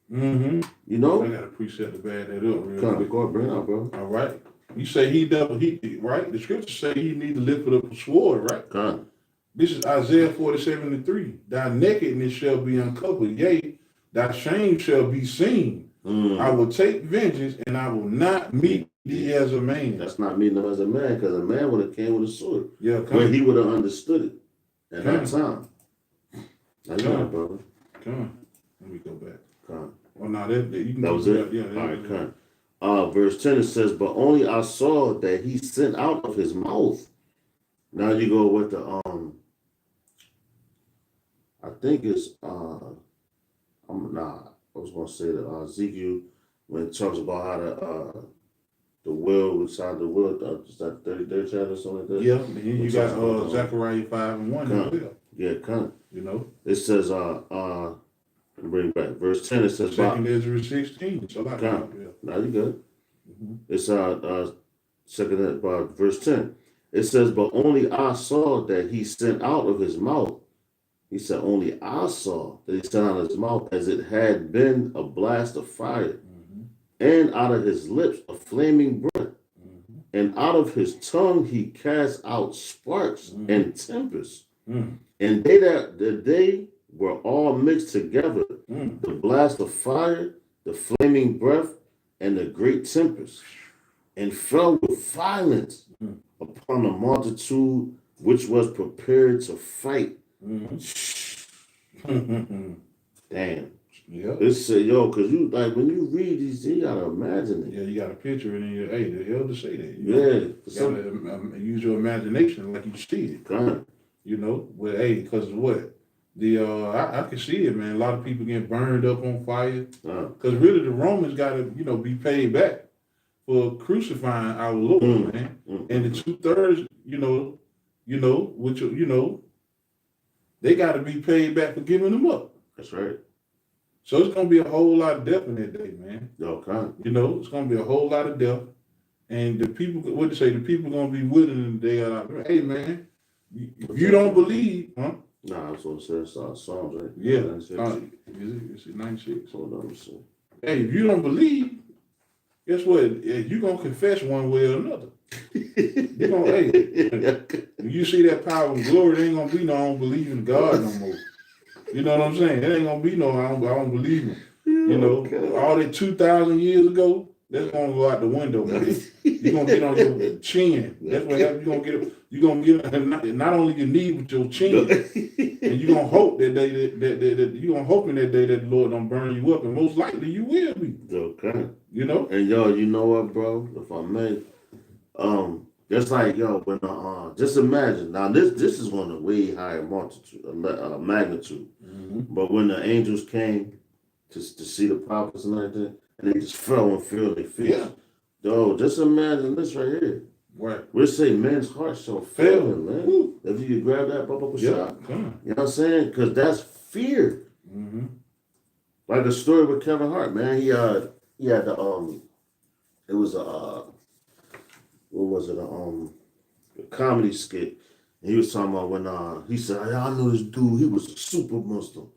You know? I got a precept to back that up. Come on, go ahead, bring it out, bro. All right. You say right? The scriptures say he need to lift up a sword, right? Come on. This is Isaiah 47:3. Thy nakedness shall be uncovered, yea, thy shame shall be seen. I will take vengeance, and I will not meet thee as a man. That's not meeting him as a man, because a man would have came with a sword. Yeah, but he would have understood it at that time. That's right, brother. Come on. Let me go back. Come on. Oh, no, you can that was it? Yeah, all right, come on. Verse 10, it says, but only I saw that he sent out of his mouth. Now you go with the, I think it's, I was going to say that Ezekiel, when it talks about how the will inside the will. Is that 33rd chapter or something like that? Yeah, and then you got Zechariah 5:1 as well. Yeah, come. You know, it says bring back verse 10. It says Second Ezra 16. So like come. Now you good. It's second verse 10. It says, but only I saw that he sent out of his mouth. He said, only I saw that he sent out of his mouth as it had been a blast of fire, and out of his lips a flaming breath, and out of his tongue he cast out sparks and tempests. And they were all mixed together, the blast of fire, the flaming breath, and the great tempest, and fell with violence upon the multitude which was prepared to fight. Damn. Yeah. It's yo, cause you like when you read these, you gotta imagine it. Yeah, you got a picture and then you the elders say that. You gotta use your imagination like you see it. You know, well, cause what? I can see it, man. A lot of people get burned up on fire. Cause really the Romans gotta, be paid back for crucifying our Lord, man. And the 2/3, they gotta be paid back for giving them up. That's right. So it's gonna be a whole lot of death in that day, man. Okay. It's gonna be a whole lot of death. And the people, the people gonna be willing in the day like, hey man, if you don't believe, huh? Nah, that's what it says. Psalms, right? Yeah. 96. Is it 96? Hold on, let me see. Hey, if you don't believe, guess what? You're gonna confess one way or another. You're gonna, when you see that power and glory, there ain't gonna be no I don't believe in God no more. You know what I'm saying? There ain't gonna be no I don't believe him. All that 2,000 years ago, that's gonna go out the window, man. You're gonna get on your chin. That's what happens. You're gonna get not only your knee but your chin. And you're gonna hope that you're gonna hope in that day that the Lord don't burn you up, and most likely you will be. Okay. And yo, you know what, bro? If I may, just like when just imagine now this is on a way higher magnitude, but when the angels came to see the prophets and everything, and they just fell and fell their feet. Yeah. Yo, just imagine this right here. Right. We say men's hearts shall fail him, man. Woo. If you could grab that shot. You know what I'm saying? Because that's fear. Like the story with Kevin Hart, man. He had the it was a comedy skit. And he was talking about when he said, I know this dude, he was a super Muslim.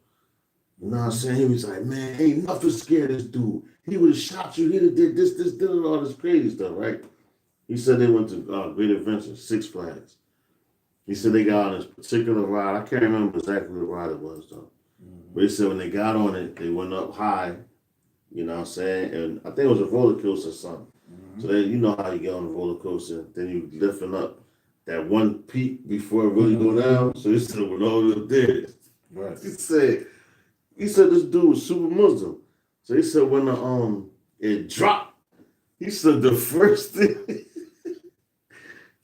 You know what I'm saying? He was like, man, ain't nothing scared of this dude. He would have shot you, he'd have did this, all this crazy stuff, right? He said they went to Great Adventure, Six Flags. He said they got on this particular ride. I can't remember exactly what ride it was, though. But he said when they got on it, they went up high, you know what I'm saying? And I think it was a roller coaster or something. So then you know how you get on the roller coaster, then you lifting up that one peak before it really go down. So he said when all of them did, right. He said this dude was super Muslim. So he said when it dropped, he said the first thing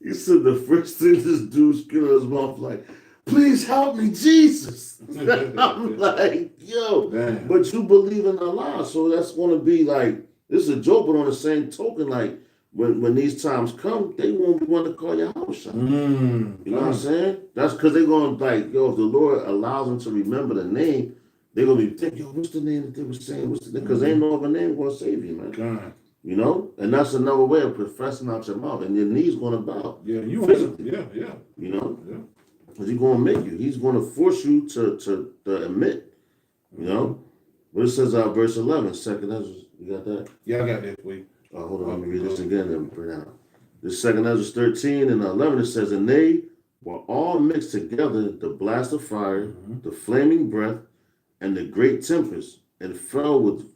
this dude spit out his mouth like, please help me, Jesus. I'm like, yo, damn. But you believe in Allah, so that's gonna be like, this is a joke, but on the same token, like when these times come, they won't want to call your house shot. You know what I'm saying? That's because they're gonna like, yo, if the Lord allows them to remember the name, they're gonna be thinking, yo, what's the name that they were saying? What's the name? Because ain't no other name gonna save you, man. God. You know? And that's another way of professing out your mouth. And your knees gonna bow. Yeah, you physically. Yeah. You know? Yeah. Because he's gonna make you. He's gonna force you to admit. You know? But it says verse 11, second Ezra. You got that? Yeah, I got that for you. Hold on, let me read this again and bring it out. The second Ezra 13 and 11, it says, and they were all mixed together, the blast of fire, the flaming breath, and the great tempest, and fell with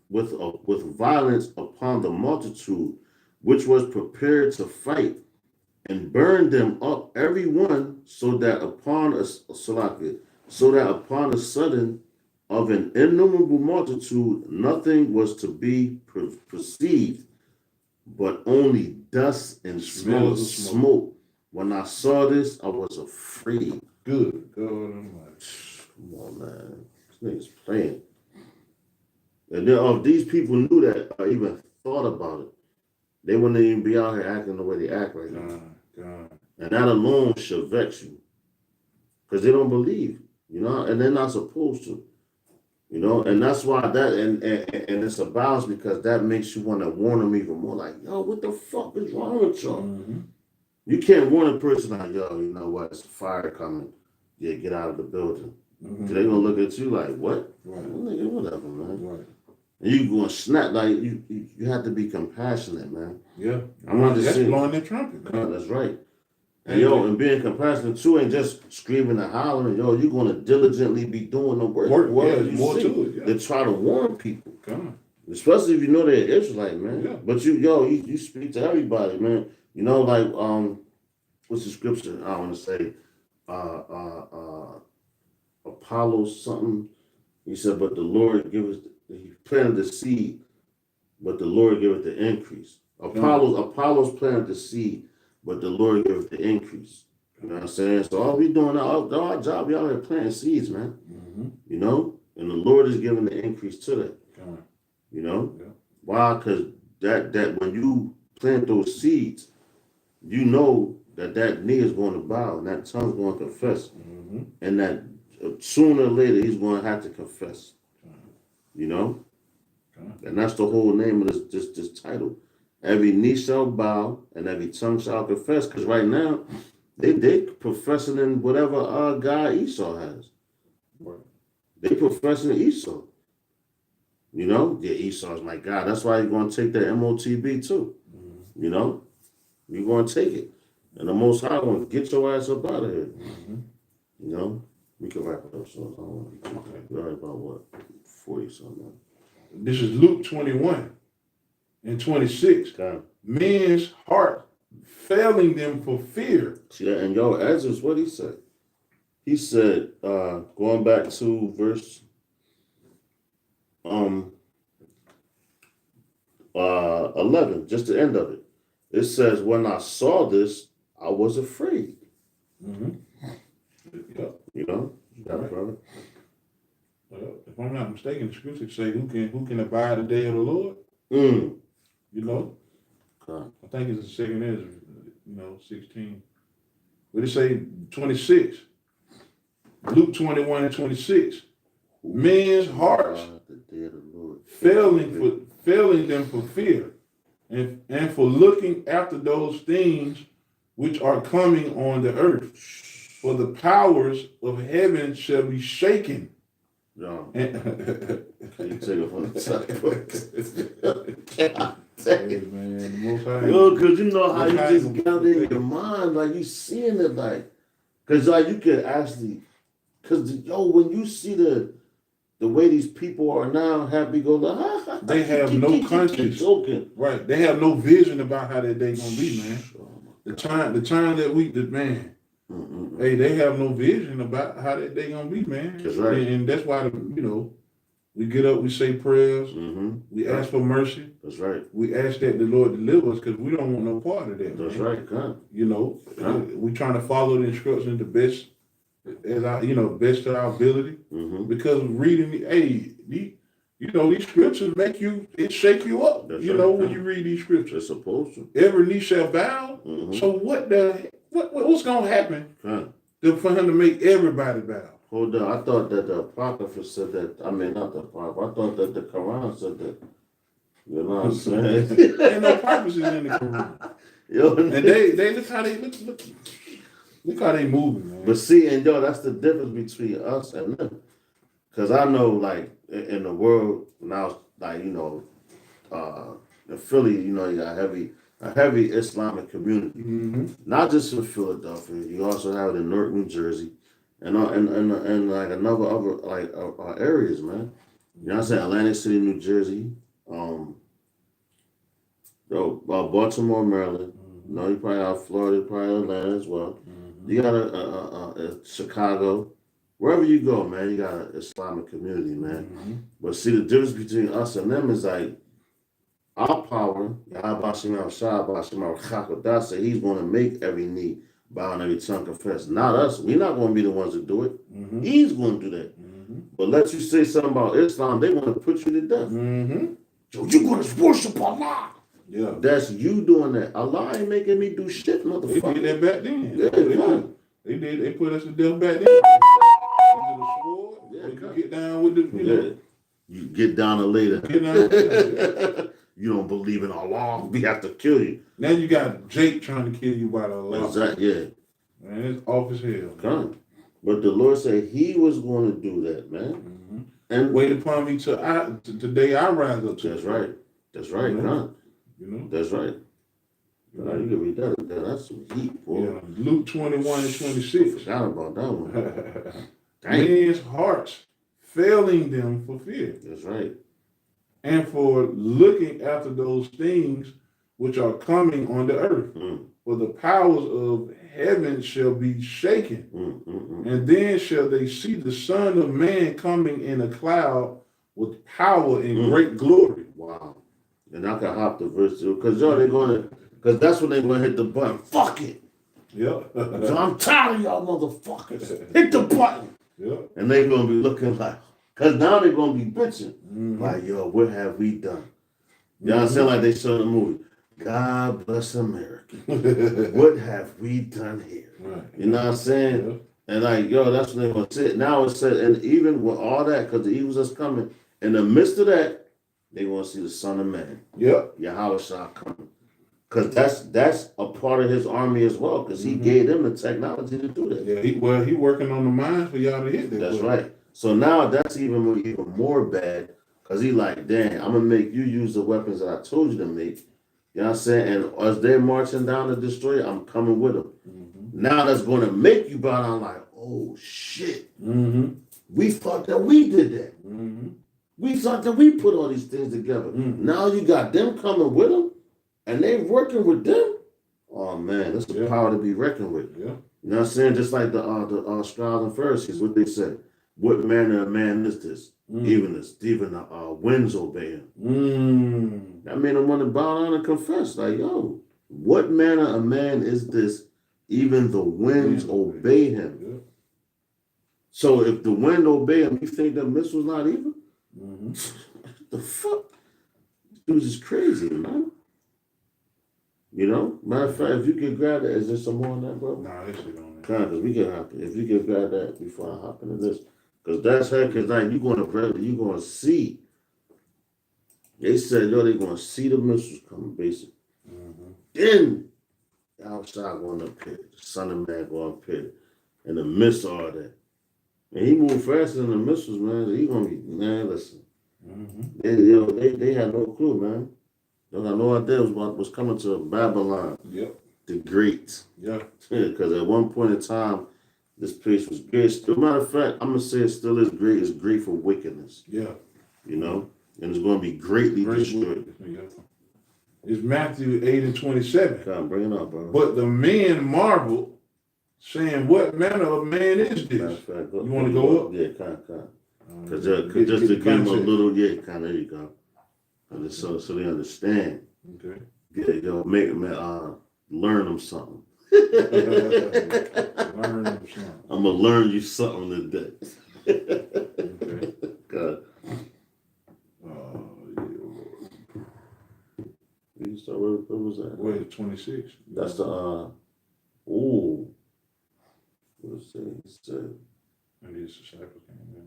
violence upon the multitude, which was prepared to fight, and burned them up every one, so that upon a sudden of an innumerable multitude, nothing was to be perceived, but only dust and smell of smoke. When I saw this, I was afraid. Good God Almighty. Come on, man. This nigga's playing. And then these people knew that or even thought about it, they wouldn't even be out here acting the way they act right now. God. And that alone should vex you. Because they don't believe, and they're not supposed to. And that's why and it's a balance, because that makes you want to warn them even more. Like, yo, what the fuck is wrong with y'all? Mm-hmm. You can't warn a person like, yo, you know what? It's a fire coming. Yeah, get out of the building. Mm-hmm. They're gonna look at you like, what? Right. Well, nigga, whatever, man. Right. And you gonna snap, like you have to be compassionate, man. Yeah. I'm not just that's saying, blowing their trumpet. No, that's right. And being compassionate too ain't just screaming and hollering. Yo, you're gonna diligently be doing the work. More to it. To try to warn people. Come on. Especially if you know they're Israelite, man. Yeah. But you speak to everybody, man. Like what's the scripture? I want to say, Apollos something. He said, but the Lord he planted the seed, but the Lord giveth the increase. Apollos planted the seed, but the Lord giveth the increase. You know what I'm saying? So all we doing, our job, we out here planting seeds, man. Mm-hmm. And the Lord is giving the increase to that. Yeah. Why? Because that when you plant those seeds, you know that knee is going to bow and that tongue's going to confess. Mm-hmm. And that sooner or later he's going to have to confess. And that's the whole name of this title. Every knee shall bow and every tongue shall confess. Because right now, they professing in whatever God Esau has. Right. They professing Esau. Yeah, Esau's my God. That's why he's going to take that MOTB too. Mm-hmm. You're going to take it. And the Most High going to get your ass up out of here. Mm-hmm. We can wrap it up. So I don't want to we're right about what? 40 something. This is Luke 21 and 26. God. Men's heart failing them for fear. See that? And Ezra's what he said. He said, going back to verse 11, just the end of it. It says, when I saw this, I was afraid. Mm-hmm. Yep. You got it, brother. If I'm not mistaken, the scriptures say, who can abide the day of the Lord? Okay. I think it's the second Ezra, 16. But it say 26. Luke 21 and 26. Men's hearts failing them for fear, and for looking after those things which are coming on the earth. For the powers of heaven shall be shaken. No. Can you take it from the top? Hey, man, because you know how you just got it in your mind, like you seeing it, like, because like you could actually, because when you see the way these people are now, happy go like, they have no conscience, right? They have no vision about how that day gonna be, man. The time that man. Mm-mm. Hey, they have no vision about how that day gonna be, man. That's right. And that's why we get up, we say prayers, we ask for mercy. That's right. We ask that the Lord deliver us because we don't want no part of that. That's man. right, God. We trying to follow the instructions the best best to our ability. Because reading these scriptures it shake you up. That's when you read these scriptures. It's supposed to. Every knee shall bow. So what's gonna happen for him to make everybody bow? Hold on, I thought that the Apocrypha said that. I mean, not the Apocrypha. I thought that the Quran said that. You know what I'm saying? Ain't no prophecies in the Quran. And they look how they look how they moving, man. But see, and that's the difference between us and them. Because I know, like, in the world, when I was, like, in Philly, you got a heavy Islamic community. Not just in Philadelphia. You also have it in Newark, New Jersey. And like another other like areas, man. You know what I'm saying? Atlantic City, New Jersey. Baltimore, Maryland. You probably have Florida, probably Atlanta as well. You got a Chicago. Wherever you go, man, you got an Islamic community, man. But see, the difference between us and them is like our power. He's going to make every knee bow and every tongue confess. Not us. We're not going to be the ones to do it. He's going to do that. But let you say something about Islam, they want to put you to death. So you're going to worship Allah. Yeah. That's you doing that. Allah ain't making me do shit, motherfucker. They did that back then. Yeah, they put us to death back then. The sword, yeah, you get down with the, know. You get down later. Get down later. You don't believe in Allah, we have to kill you. Now you got Jake trying to kill you by the Allah. Exactly, yeah. Man, it's off as hell. Come. But the Lord said he was going to do that, man. Mm-hmm. And wait upon me to today I rise up to. That's right. That's right, come. That's right. You can read that. That's some heat, boy. Yeah. Luke 21 and 26. Forgot about that one. Men's hearts failing them for fear. That's right. And for looking after those things which are coming on the earth. For the powers of heaven shall be shaken. And then shall they see the Son of Man coming in a cloud with power and great glory. Wow. And I can hop the verse too. Because that's when they're going to hit the button. Fuck it. Yeah. So I'm tired of y'all motherfuckers. Hit the button. Yeah. And they're going to be looking like, because now they're going to be bitching. Like, yo, what have we done? You know what I'm saying? Like they saw the movie. God bless America. What have we done here? Right. You know what I'm saying? Yeah. And like, yo, that's what they're going to say. Now it's said, and even with all that, because the evils that's coming, in the midst of that, they want to see the Son of Man. Yep. Yahweh Shah coming. Because that's a part of his army as well, because he gave them the technology to do that. Yeah, he working on the minds for y'all to hit that. That's right. So now that's even more bad, because he like, damn, I'm going to make you use the weapons that I told you to make. You know what I'm saying? And as they're marching down to destroy, I'm coming with them. Now that's going to make you bow down like, oh, shit. We thought that we did that. We thought that we put all these things together. Now you got them coming with them, and they working with them. Oh, man, that's the power to be reckoned with. Yeah. You know what I'm saying? Just like the scribes and Pharisees, what they said. What manner of man is this? Even the winds obey him. That made them want to bow down and confess. Like, yo, what manner of man is this? Even the winds obey him. Yeah. So if the wind obey him, you think the missile's not even? The fuck? This is crazy, man. You know? Matter of fact, if you can grab that, is there some more on that, bro? Nah, this shit on there. Because we can hop. If you can grab that before I hop into this. Because that's her, because like you're going to see. They said, yo, they're going to see the missiles coming, basically. Then, outside going up here, the Son of Man going up here, in the midst of all that. And he moved faster than the missiles, man. So he going to be, man, listen. They had no clue, man. They had no idea what was coming to Babylon. Yep. The Great. Yeah. Because at one point in time, this place was great. Still, matter of fact, I'm going to say it still is great. It's great for wickedness. Yeah. You know? And it's going to be greatly destroyed. Yeah. It's Matthew 8 and 27. Come on, bring it up, bro. But the men marveled, saying, what manner of man is this? Fact, you want to go up? Yeah, kind. Because just to give them a little, there you go. And so they understand. Okay. Yeah, yo, make them, learn them something. Learn them something. I'm going to learn you something today. Okay. God. So where was that? Wait, 26. That's the what was it? It said. And his disciples came in.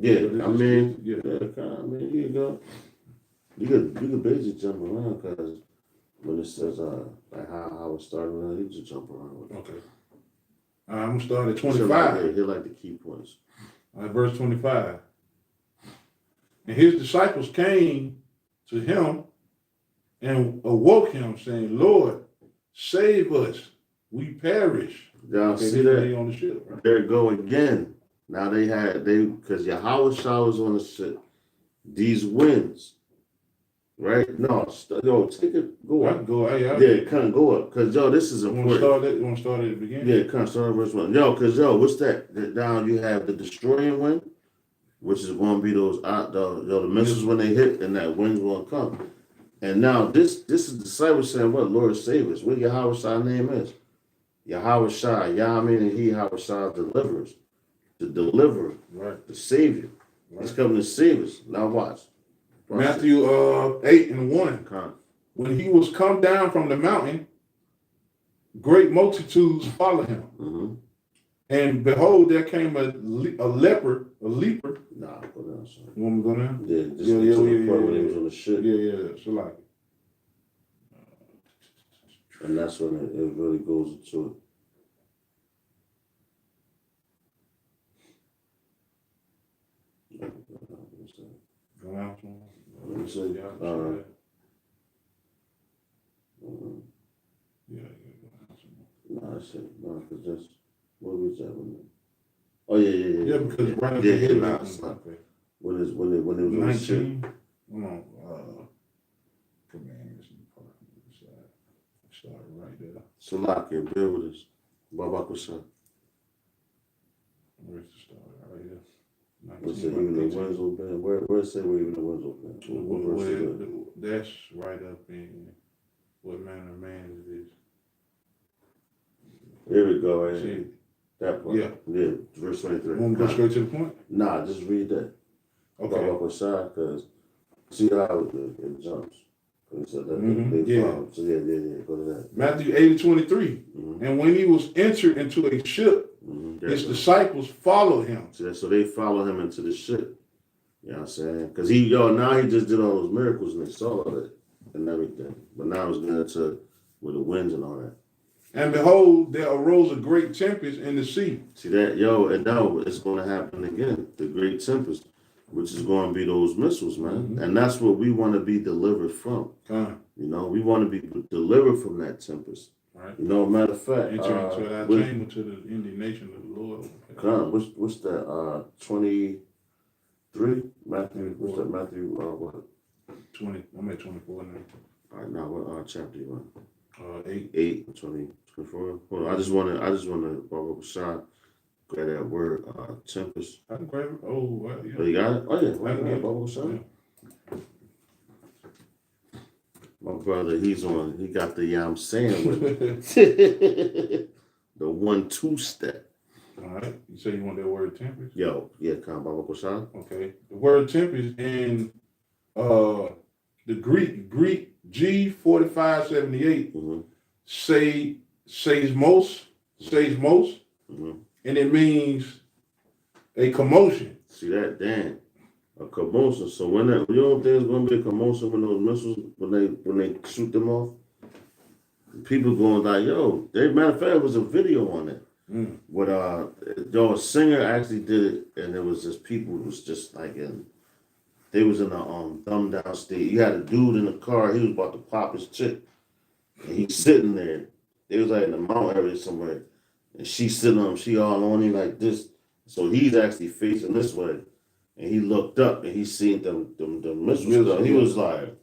Yeah, I mean, here you go. You could basically jump around because when it says like how it started, you just jump around. Okay. I'm gonna start at 25. Here like the key points. Verse 25. And his disciples came to him and awoke him, saying, Lord, save us, we perish. Y'all see that? On the ship, right? There it go again. Now because Yahweh Shah was on the ship. These winds, right? No, take it, go up. Kind of go up. Because, this is important. You want to start at the beginning? Yeah, kind of start at verse 1. Because, what's that? Down you have the destroying wind, which is going to be those, the missiles when they hit, and that wind's going to come. And now this is the disciples saying, what? Lord, save us. What Yahweh Shah's name is? Yahweh Shah, and he, Yahweh Shah, delivers. The deliverer, right? The savior. Right. He's coming to save us. Now watch. Matthew 8:1. When he was come down from the mountain, great multitudes followed him. Mm-hmm. And behold, there came a leper. Nah, go down, son. You want me to go down? Yeah, just to the point when he was on the ship. Yeah. So like, and that's when it really goes into it. Go down. Let me see. Nah, I said no, because that's what was that one? Oh yeah. Yeah, because right up here, here, when it was on the ship. Hold on, commandments and part. Start right there. Salaki, bear with us. Babakosha. Where's the start? Right here. What's it, even the winds open? Where say where even the winds open? That's right up in what manner of man is this? Here we go, right here. That part. Yeah, verse 23. You want to go straight to the point? Nah, just read that. Okay. Babakosha, because see how it jumps. He said that they found. So yeah, go to that. Matthew 8:23. And when he was entered into a ship, his disciples followed him. So they followed him into the ship. You know what I'm saying? Because now he just did all those miracles and they saw all that and everything. But now it's getting into with the winds and all that. And behold, there arose a great tempest in the sea. See that, and now it's going to happen again. The great tempest, which is going to be those missiles, man. And that's what we want to be delivered from. We want to be delivered from that tempest. Right. Matter of fact, into the indignation of the Lord. What's that? 23 Matthew. What's that? Matthew. What? 20. I'm at 24 now. All right, now what chapter you on? 8. 20, 24. Hold on, I just want to shot. Grab that word, tempest. I can grab it. Oh, well, yeah. Oh, you got it? Oh, yeah. I can get Bible shot. My brother, he got the saying with it. The 1-2 step. All right. You say you want that word tempest? Come Bible shot. Okay. The word tempest in the Greek G4578 says most. And it means a commotion. See that? Damn. A commotion. So you don't think there's going to be a commotion when those missiles, when they shoot them off? People going like, matter of fact, it was a video on it. What a singer actually did it, and it was just people who was just like they was in a thumb down state. You had a dude in the car, he was about to pop his chick. And he's sitting there. They was like in the mountain area somewhere. And she's sitting on him, she all on him like this. So he's actually facing this way. And he looked up and he seen them missiles stuff. He was like,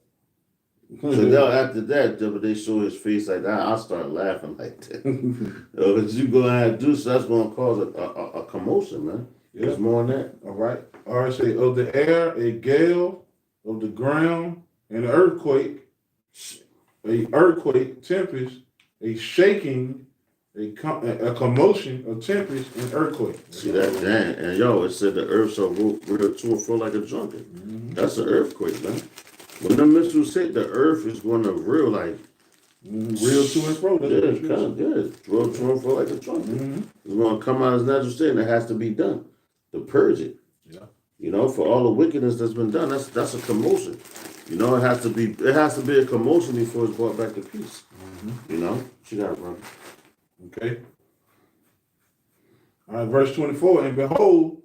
so after that, they show his face like that. I started laughing like that. Because you go ahead and do so, that's going to cause a commotion, man. Yeah. There's more than that. All right. Say, of the air, a gale, of the ground, an earthquake, tempest, a shaking, a commotion, a tempest, and earthquake. See that? Damn. And it said the earth shall roll to and fro like a drunken. That's an earthquake, man. When the missiles hit, the earth is going to reel like real to and fro. That's kind of good. Roll to and fro like a drunken. It's going to come out as natural state, and it has to be done to purge it. Yeah. For all the wickedness that's been done, that's a commotion. It has to be a commotion before it's brought back to peace. She got it, bro. Okay. All right, verse 24. And behold,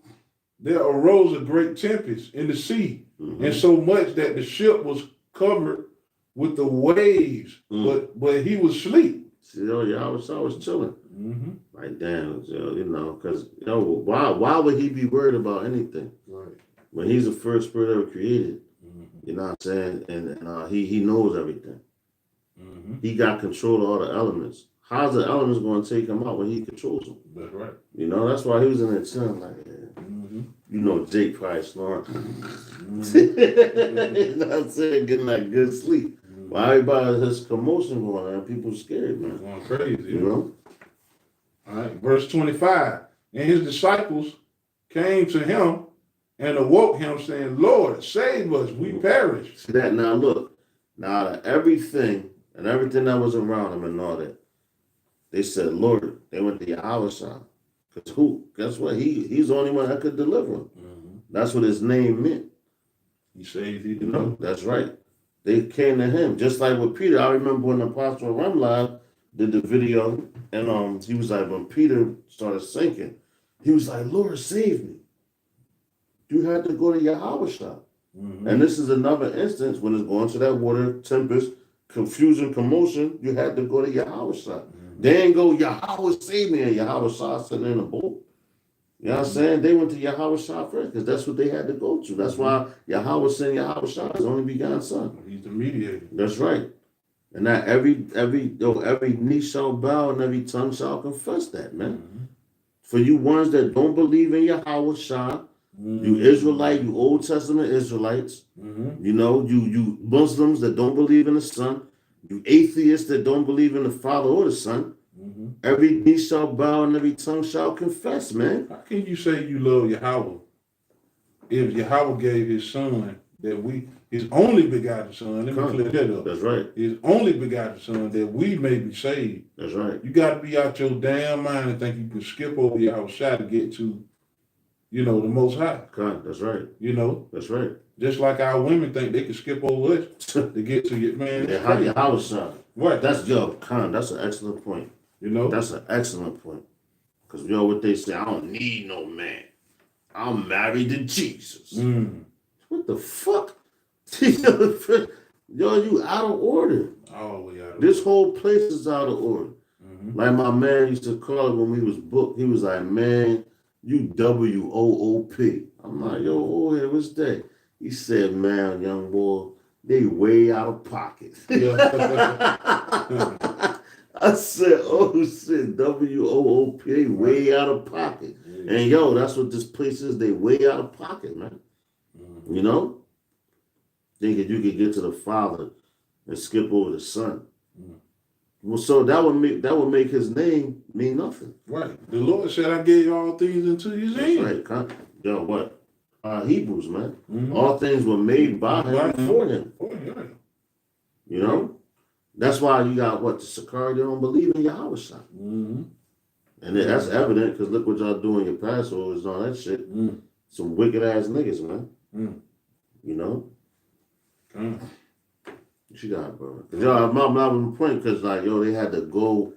there arose a great tempest in the sea, and so much that the ship was covered with the waves, but he was asleep. See, I was chilling. Like, damn, because why would he be worried about anything? Right. When he's the first spirit ever created, you know what I'm saying? And he knows everything. He got control of all the elements. How's the elements going to take him out when he controls them? That's right. That's why he was in there chilling like, Jake probably snoring. You know what I'm saying? Getting that good sleep. Why everybody has commotion going on? People scared, man. Going crazy. All right, verse 25. And his disciples came to him and awoke him, saying, Lord, save us, we perish. See that? Now look, now out of everything and everything that was around him and all that, they said, Lord, they went to Yahweh. Because who? Guess what? He's the only one that could deliver him. Mm-hmm. That's what his name meant. He saved you. You know, that's right. They came to him. Just like with Peter. I remember when the Apostle Ramlad did the video, and he was like, when Peter started sinking, he was like, Lord, save me. You had to go to Yahweh. Mm-hmm. And this is another instance when it's going to that water, tempest, confusion, commotion, you had to go to Yahweh. Mm-hmm. They ain't go, Yahweh save me, and Yahweh sitting in a boat. You know what I'm saying? They went to Yahweh first because that's what they had to go to. That's why Yahweh sent Yahweh his only begotten son. He's the mediator. That's right. And that every knee shall bow and every tongue shall confess that, man. Mm-hmm. For you ones that don't believe in Yahweh you Israelite, you Old Testament Israelites, you know, you Muslims that don't believe in the Son, you atheists that don't believe in the Father or the Son, every knee shall bow and every tongue shall confess, man. How can you say you love Yahweh if Yahweh gave his son his only begotten son, let me clear that up. That's right. His only begotten son that we may be saved. That's right. You got to be out your damn mind and think you can skip over Yahweh to get to, you know, the Most High. That's right. You know? That's right. Just like our women think they can skip over us to get to your man. Yeah, Yahweh. Right. That's an excellent point. You know? That's an excellent point. Because you know what they say, I don't need no man. I'm married to Jesus. What the fuck? Yo, you out of order. Always out of order. This whole place is out of order. Like my man used to call it when we was booked. He was like, man, you WOOP. I'm like, yo, what's that? He said, man, young boy, they way out of pocket. I said, oh shit, WOOP, way out of pocket. And yo, that's what this place is. They way out of pocket, man. You know? Thinking you could get to the Father and skip over the Son. Well, so that would make his name mean nothing. Right. The Lord said, I gave all things into his hand. Right. Yo, what? Hebrews, man. All things were made by him for him. You know? That's why you got the Sakari, they don't believe in Yahweh. And that's evident because look what y'all do in your Passovers and all that shit. Some wicked ass niggas, man. You know? What you got, bro? Yo, I'm on point because, like, yo, they had to go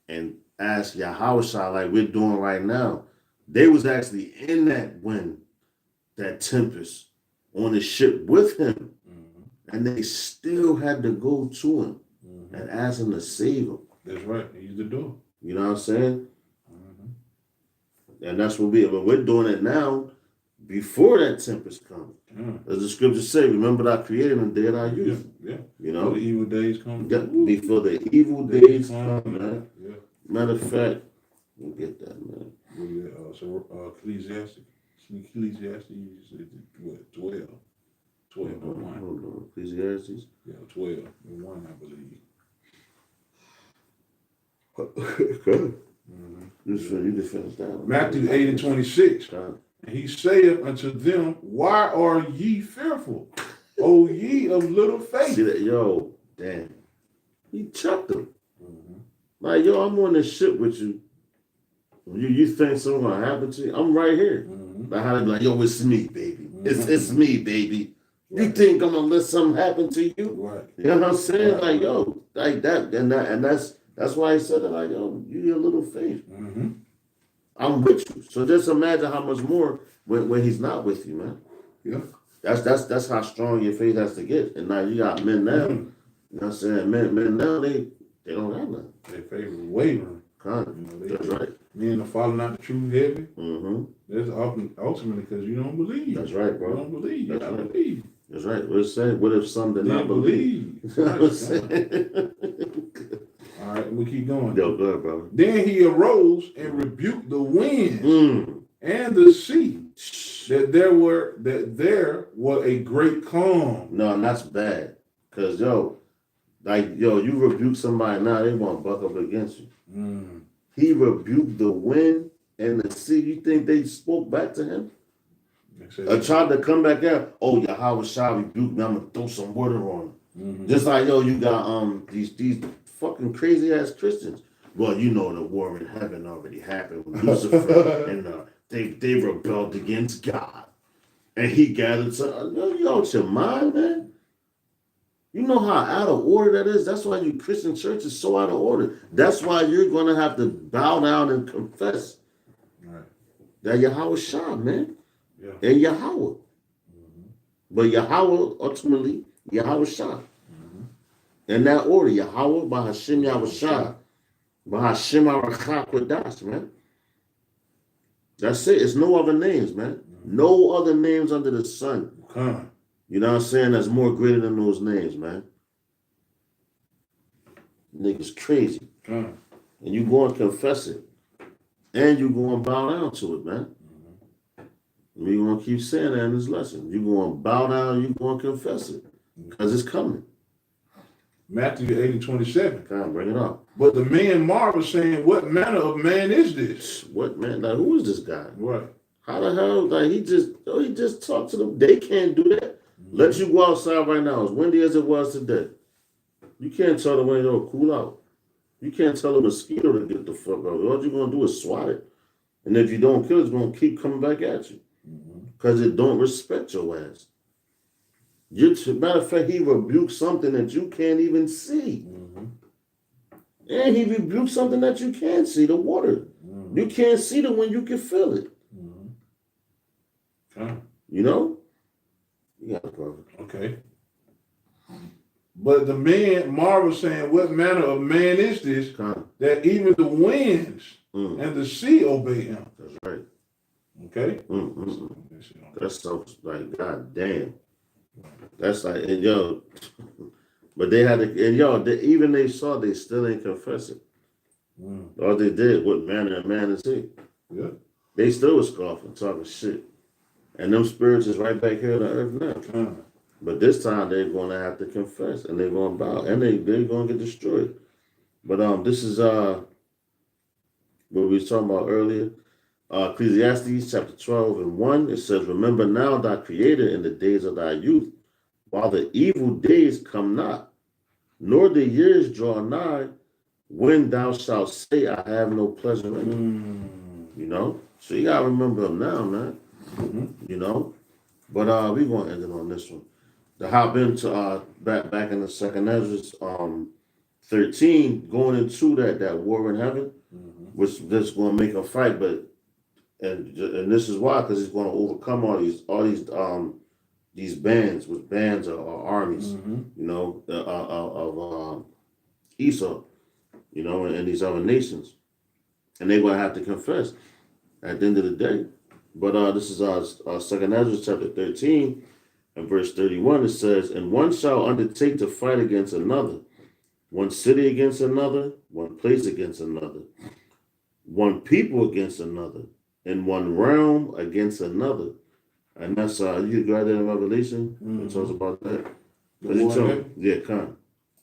and ask Yahweh like we're doing right now. They was actually in that tempest on the ship with him. And they still had to go to him and ask him to save him. That's right. He's the door. You know what I'm saying? And that's what we're doing it now before that tempest comes. As the scriptures say, remember that I created in the day of our youth. Yeah. You know? Before the evil days come. Before the evil days come, man. Yeah. Matter of fact, we'll get that, man. So Ecclesiastes what, 12? 12 and 1. Hold on. Ecclesiastes? Yeah, 12 and 1, I believe. Okay. You just finished that one. Matthew 8 and 26. And he saith unto them, why are ye fearful, O ye of little faith? See that? Yo, damn. He chucked them. Like, yo, I'm on this ship with you. You think something gonna happen to you? I'm right here. Like how they be like, yo, it's me, baby. It's me, baby. Right. You think I'm gonna let something happen to you? Right. You know what I'm saying? Right. Like, yo, like that, and that's why he said it. Like, yo, you your little faith. I'm with you. So just imagine how much more when he's not with you, man. Yeah. That's how strong your faith has to get. And now you got men now. You know what I'm saying? Men now they don't have nothing. Their faith is wavering. That's right. Men are falling out the truth heavy. That's ultimately because you don't believe. That's right, bro. You don't believe. You gotta believe. That's right. What it say? What if some did not believe? You know what I'm saying? All right, we keep going. Yo, good, bro. Then he arose and rebuked the wind and the sea, that there were a great calm. No, and that's bad. Cause you rebuke somebody now, they won't buck up against you. He rebuked the wind and the sea. You think they spoke back to him? I tried to come back out. Oh, Yahweh Shah rebuked me. I'm gonna throw some water on him. Just like you got these fucking crazy ass Christians. Well, you know the war in heaven already happened with Lucifer, and they rebelled against God, and he gathered some. You out your mind, man. You know how out of order that is. That's why you Christian church is so out of order. That's why you're gonna have to bow down and confess that Yahweh Shah, man. Yeah. And Yahweh. But Yahweh, ultimately, Yahweh Shah. In that order, Yahweh, Bahashim Yahweh Shah, Bahashim Arachah Kodash, man. That's it. It's no other names, man. No other names under the sun. You know what I'm saying? That's more greater than those names, man. Niggas crazy. And you go and confess it. And you go and bow down to it, man. We're going to keep saying that in this lesson. You're going to bow down, you're going to confess it. Because it's coming. Matthew 8:27. Come on, bring it up. But the men marvel, saying, what manner of man is this? What man? Like, who is this guy? Right. How the hell? Like, he just talked to them. They can't do that. Let you go outside right now, as windy as it was today. You can't tell the window to cool out. You can't tell a mosquito to get the fuck out. All you're going to do is swat it. And if you don't kill it, it's going to keep coming back at you. Because it don't respect your ass. Matter of fact, he rebuked something that you can't even see. And he rebuked something that you can't see, the water. You can't see it when you can feel it. You know? You got it, brother. Okay. But the men marvel, saying, what manner of man is this, that even the winds and the sea obey him? That's right. Okay? That's so, like, god damn. That's like, and but they had to, and even they saw, they still ain't confess it. All they did, what manner of man is he? Yeah. They still was scoffing, talking shit. And them spirits is right back here on earth now. But this time they're going to have to confess, and they're going to bow, and they're going to get destroyed. But this is what we was talking about earlier. Ecclesiastes Chapter 12:1, it says, remember now thy Creator in the days of thy youth, while the evil days come not, nor the years draw nigh, when thou shalt say, I have no pleasure in it. You know? So you got to remember him now, man. You know? But we're going to end it on this one. To hop into back in the second Ezra 13, going into that war in heaven, which that's going to make a fight, but and this is why, because he's going to overcome all these bands, which bands are armies, you know, of Esau, you know, and these other nations, and they're going to have to confess at the end of the day. But this is our second Ezra chapter 13 and verse 31. It says, and one shall undertake to fight against another, one city against another, one place against another, one people against another, and one realm against another. And that's you got that in Revelation. It talks about that. Come.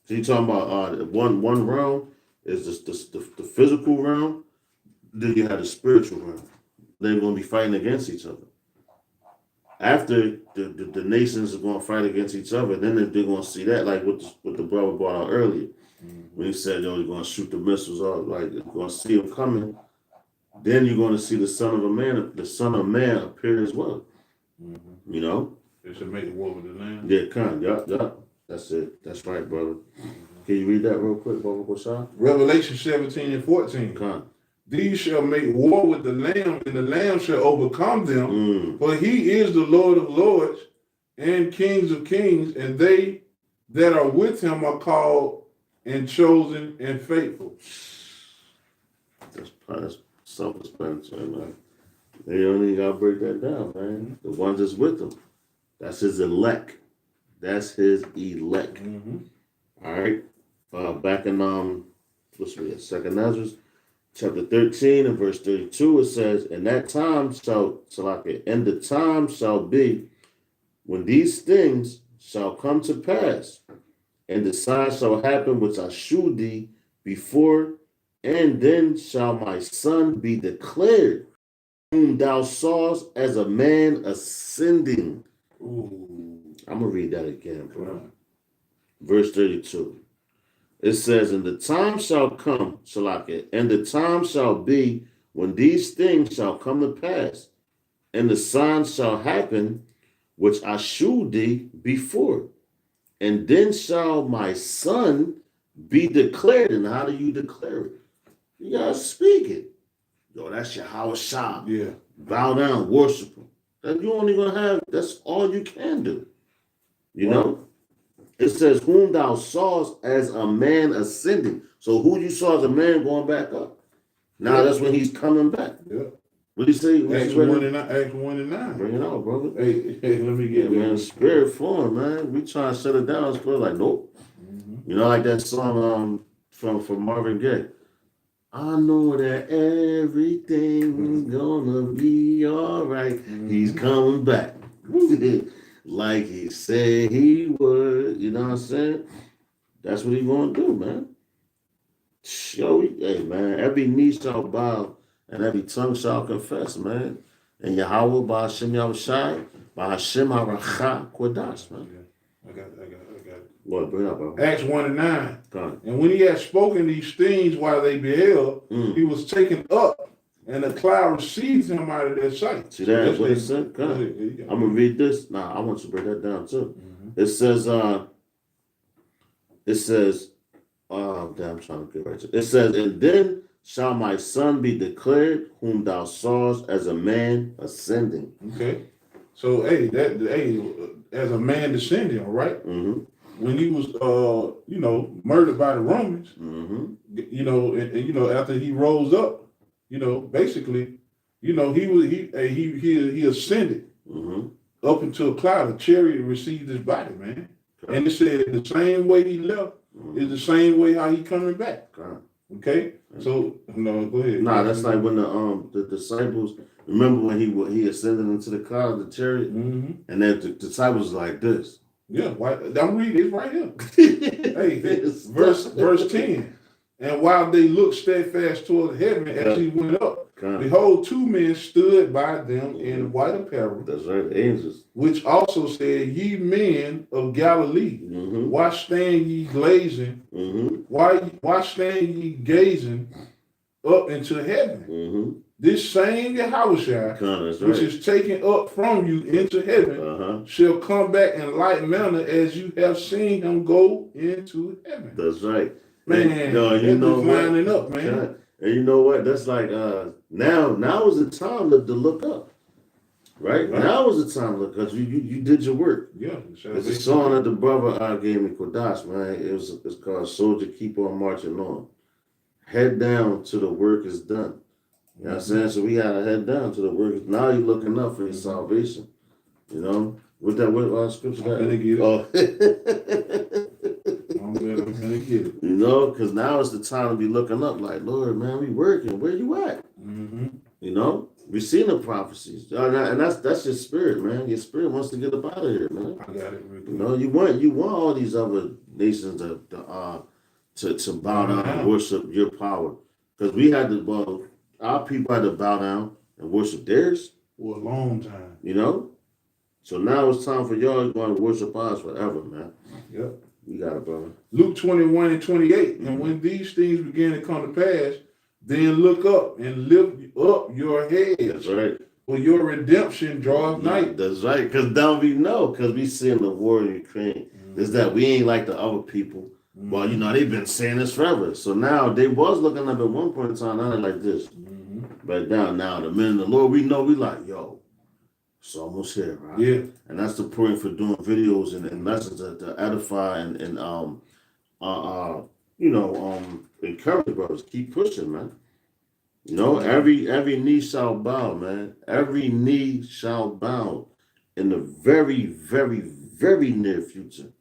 So you talking about one realm is just the physical realm. Then you have the spiritual realm. They're going to be fighting against each other. After the nations are going to fight against each other, then they're going to see that, like what the brother brought out earlier. When he said, you're going to shoot the missiles off, like you're going to see them coming. Then you're going to see the Son of Man appear as well. You know? They should make war with the Lamb. Yeah, come. Yup. That's it. That's right, brother. Can you read that real quick, Brother Bashar? Revelation 17:14. Come. These shall make war with the Lamb, and the Lamb shall overcome them. For he is the Lord of lords and Kings of kings, and they that are with him are called and chosen and faithful. That's self-explanatory, man. They only got to break that down, man. The ones that's with him. That's his elect. That's his elect. All right. Back in second Ezra, chapter 13 and verse 32, it says, and that time and the time shall be when these things shall come to pass, and the sign shall happen which I shewed thee before, and then shall my son be declared whom thou sawest as a man ascending. Ooh. I'm going to read that again, bro. Verse 32. It says, and the time shall come, Shalakah, and the time shall be when these things shall come to pass, and the signs shall happen, which I shewed thee before. And then shall my son be declared. And how do you declare it? You gotta speak it. Yo, that's your house shop. Yeah. Bow down, worship him. That you only gonna have, that's all you can do. You know? It says, whom thou sawest as a man ascending. So who you saw as a man going back up. Now that's when he's coming back. Yeah. What do you say? Acts 1:9. Bring it out, brother. Hey, let me get it. Man, spirit flowing, man. We trying to shut it down. It's like, nope. Mm-hmm. You know, like that song from Marvin Gaye. I know that everything's gonna be all right. Mm-hmm. He's coming back. Like he said he would. You know what I'm saying? That's what he's gonna do, man. Yo, hey, man, every knee shall bow and every tongue shall confess, man. And Yahweh by Hashem Yahushai, by Hashem HaRacha Kodash, man. I got it. What, bring it up, bro. Acts 1:9. And when he had spoken these things while they beheld, he was taken up, and the cloud received him out of their sight. See that? So what it said? I'm going to read this. Nah, I want you to break that down, too. Mm-hmm. It says, I'm trying to get right to it. It says, and then shall my son be declared, whom thou sawest as a man ascending. Okay. So, as a man descending, all right? Mm-hmm. When he was, murdered by the Romans, mm-hmm. After he rose up, basically, he ascended mm-hmm. up into a cloud. A chariot received his body, man. Okay. And it said the same way he left mm-hmm. is the same way how he coming back. Okay. So go ahead. Nah, that's like when the disciples, remember when he ascended into the cloud, the chariot, mm-hmm. and then the disciples like this. Yeah, I'm reading it right here. Hey, verse 10. And while they looked steadfast toward heaven as he went up, behold, two men stood by them in white apparel. That's right, angels. Which also said, ye men of Galilee, mm-hmm. why stand ye glazing? Mm-hmm. Why stand ye gazing up into heaven? Mm-hmm. This same Yahushua, which is taken up from you into heaven, shall come back in like manner as you have seen him go into heaven. That's right. Man, you know lining up, man. God. And you know what? That's like now is the time to look up. Right? Now is the time to look because you did your work. Yeah. It's a song that the brother gave me, Kodash, man. It's called Soldier Keep On Marching On. Head down till the work is done. You know what I'm saying? So we gotta head down to the work. Now you're looking up for your salvation. You know? With scripture that? I'm gonna get it. I'm gonna get it. You know? Because now is the time to be looking up like, Lord, man, we working. Where you at? Mm-hmm. You know? We seen the prophecies. And that's your spirit, man. Your spirit wants to get up out of here, man. I got it. Really. You know, you want all these other nations to bow down and worship your power. Because we had to, our people had to bow down and worship theirs for a long time. You know? So now it's time for y'all going to worship us forever, man. Yep. You got it, brother. Luke 21:28. Mm-hmm. And when these things begin to come to pass, then look up and lift up your heads. That's right. For your redemption draweth nigh. That's right. Because now we know, because we seeing the war in Ukraine, is that we ain't like the other people. Mm-hmm. Well, you know, they've been saying this forever. So now they was looking up at one point in time, now they're like this. Mm-hmm. But now the men of the Lord, we know, we like, yo, it's almost here, right? Yeah. And that's the point for doing videos and lessons to edify and encourage brothers. Keep pushing, man. You know, every knee shall bow, man. Every knee shall bow in the very, very, very near future.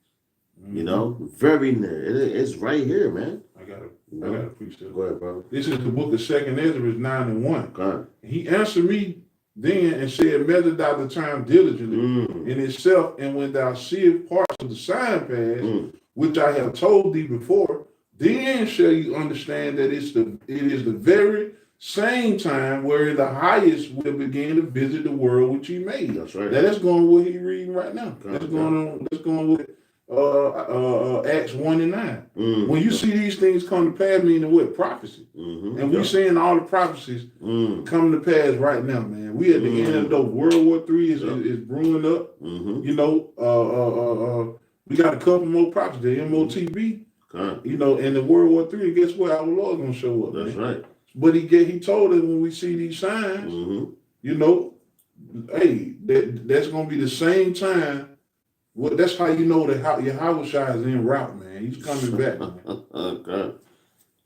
You know, very near. It's right here, man. I gotta preach this. Go ahead, bro. This is the book of 2nd Ezra, 9:1. God. He answered me then and said, measure thou the time diligently in itself, and when thou seest parts of the sign pass, which I have told thee before, then shall you understand that it is the very same time where the highest will begin to visit the world which he made. That's right. That's going with what he's reading right now. That's going with Acts 1 and 9. Mm-hmm. When you see these things come to pass, meaning what? Prophecy. Mm-hmm. And we're seeing all the prophecies come to pass right now, man. We at the end of the World War III is brewing up. Mm-hmm. You know, we got a couple more prophecies, the MOTB. You know, and the World War III, guess what? Our Lord's gonna show up. That's right. But he told us when we see these signs, you know, hey, that's gonna be the same time. Well, that's how you know that Yahweh Shai is en route, man. He's coming back, man. Okay.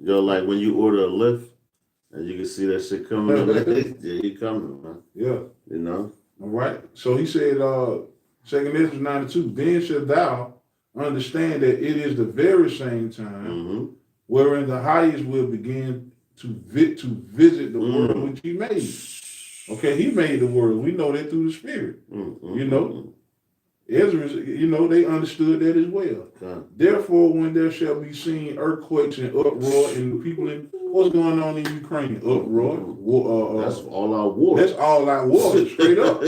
Yo, like when you order a lift and you can see that shit coming, yeah, he coming, man. Yeah. You know? All right. So he said, 2 Ezra 9:2, then shalt thou understand that it is the very same time wherein the highest will begin to visit the world which he made. Okay, he made the world. We know that through the Spirit. You know? Ezra, you know, they understood that as well. Okay. Therefore, when there shall be seen earthquakes and uproar, and the people in what's going on in Ukraine, uproar, that's all our war. That's all our war, straight up.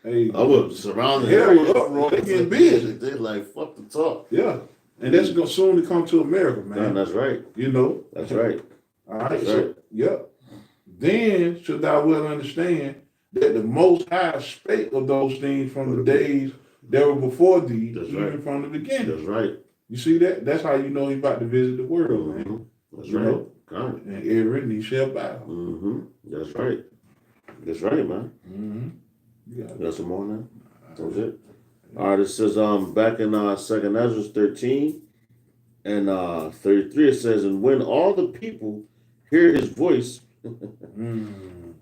Hey, I was surrounded. Hell with uproar. They getting busy. They like fuck the talk. Yeah, and that's going soon to come to America, man. Man, that's right. You know, that's right. All right. That's right. Yeah. Then should thou well understand that the Most High spake of those things from the days that were before thee, even from the beginning. That's right. You see that? That's how you know he's about to visit the world, man. That's right. And every knee shall bow. That's right. That's right, man. You got some more now? That was it. All right, it says back in 2 Ezra 13 and 33, it says, and when all the people hear his voice,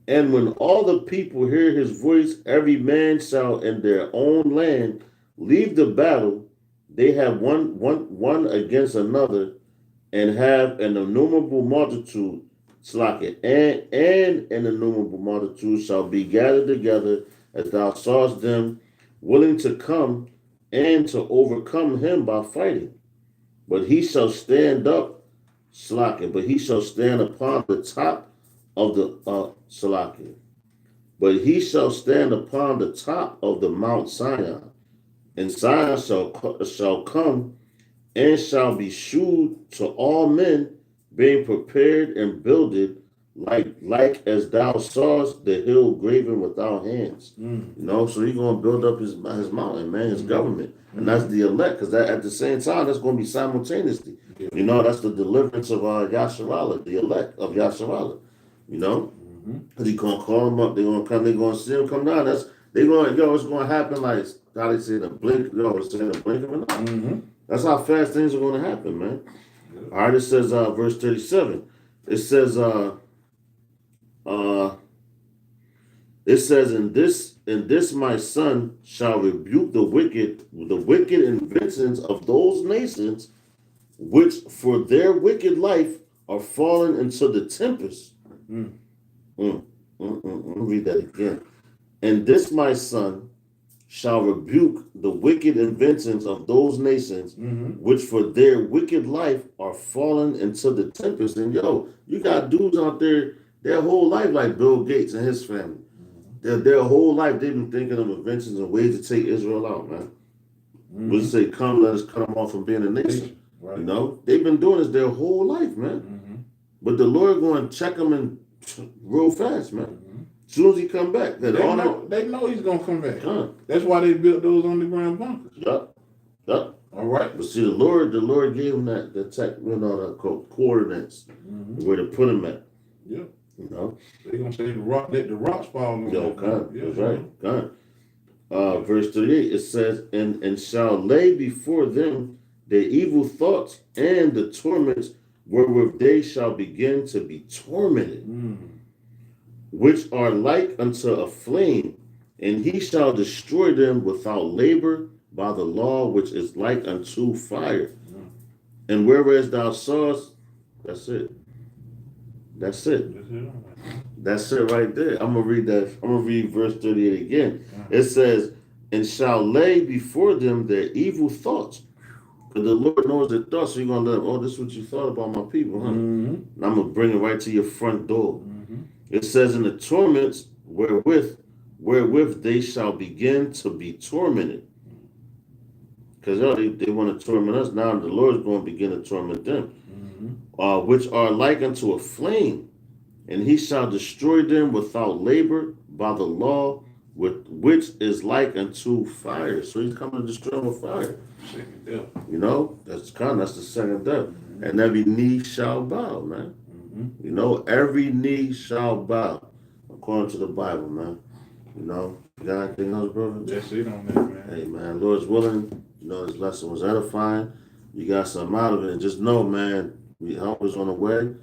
and when all the people hear his voice, every man shall in their own land leave the battle. They have one against another, and have an innumerable multitude, and an innumerable multitude shall be gathered together, as thou sawest them, willing to come and to overcome him by fighting. But he shall stand up, but he shall stand upon the top of the but he shall stand upon the top of the Mount Sinai, and Zion shall come and shall be shewed to all men, being prepared and builded like as thou sawest the hill graven without hands. You know, so he's gonna build up his mountain, man, his government, and that's the elect, because that at the same time that's gonna be simultaneously. You know, that's the deliverance of Yasharallah, the elect of Yasharallah. You know, because he's gonna call them up. They're gonna come. They're gonna see him come down. It's gonna happen like how they say in the blink. It's in the blink of an eye. That's how fast things are gonna happen, man. All right, it says verse 37. It says in this my son shall rebuke the wicked inventions of those nations, which for their wicked life are fallen into the tempest. Read that again. And this my son shall rebuke the wicked inventions of those nations, which for their wicked life are fallen into the tempest. And you got dudes out there, their whole life, like Bill Gates and his family. Their whole life they've been thinking of inventions and ways to take Israel out, man. We'll say, come, let us cut them off from being a nation. Right. You know, they've been doing this their whole life, man. But the Lord going to check them in real fast, man. As soon as he come back, they know he's gonna come back. That's why they built those underground bunkers. Yup. All right. But see, the Lord gave them the coordinates where to put them at. Yeah. You know, they're gonna say let the rocks fall on them. That's right. Verse 38, it says, and shall lay before them their evil thoughts and the torments wherewith they shall begin to be tormented, which are like unto a flame, and he shall destroy them without labor by the law which is like unto fire. And whereas thou sawest, that's it. That's it right there. I'm going to read that. I'm going to read verse 38 again. It says, and shall lay before them their evil thoughts. Because the Lord knows their thoughts, so you're going to let them, oh, this is what you thought about my people, huh? And I'm going to bring it right to your front door. It says in the torments wherewith they shall begin to be tormented. Because they want to torment us. Now the Lord is going to begin to torment them. Which are like unto a flame. And he shall destroy them without labor by the law, which is like unto fire. So he's coming to destroy them with fire. Second death. You know, that's the second death. And every knee shall bow, man. You know, every knee shall bow, according to the Bible, man. You know, you got anything else, brother? That's it on that, man. Hey, man, Lord's willing, you know, this lesson was edifying. You got something out of it. And just know, man, we always on the way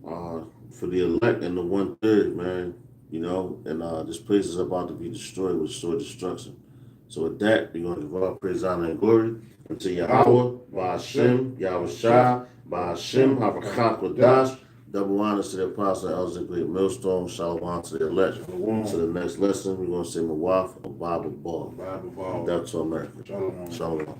for the elect and the 1/3, man. You know, and this place is about to be destroyed with sword destruction. So with that, we're going to give all praise, honor, and glory unto Yahweh, Ba'ashem, Yahweh Shai, Ba'ashem, Habakkuk Kodash. Double honors to the apostle, elders, and great millstone. Shalom to the elect. To the next lesson, we're going to say Mawaf, a Bible ball. Bible ball. That's to America. Shalom. Shalom.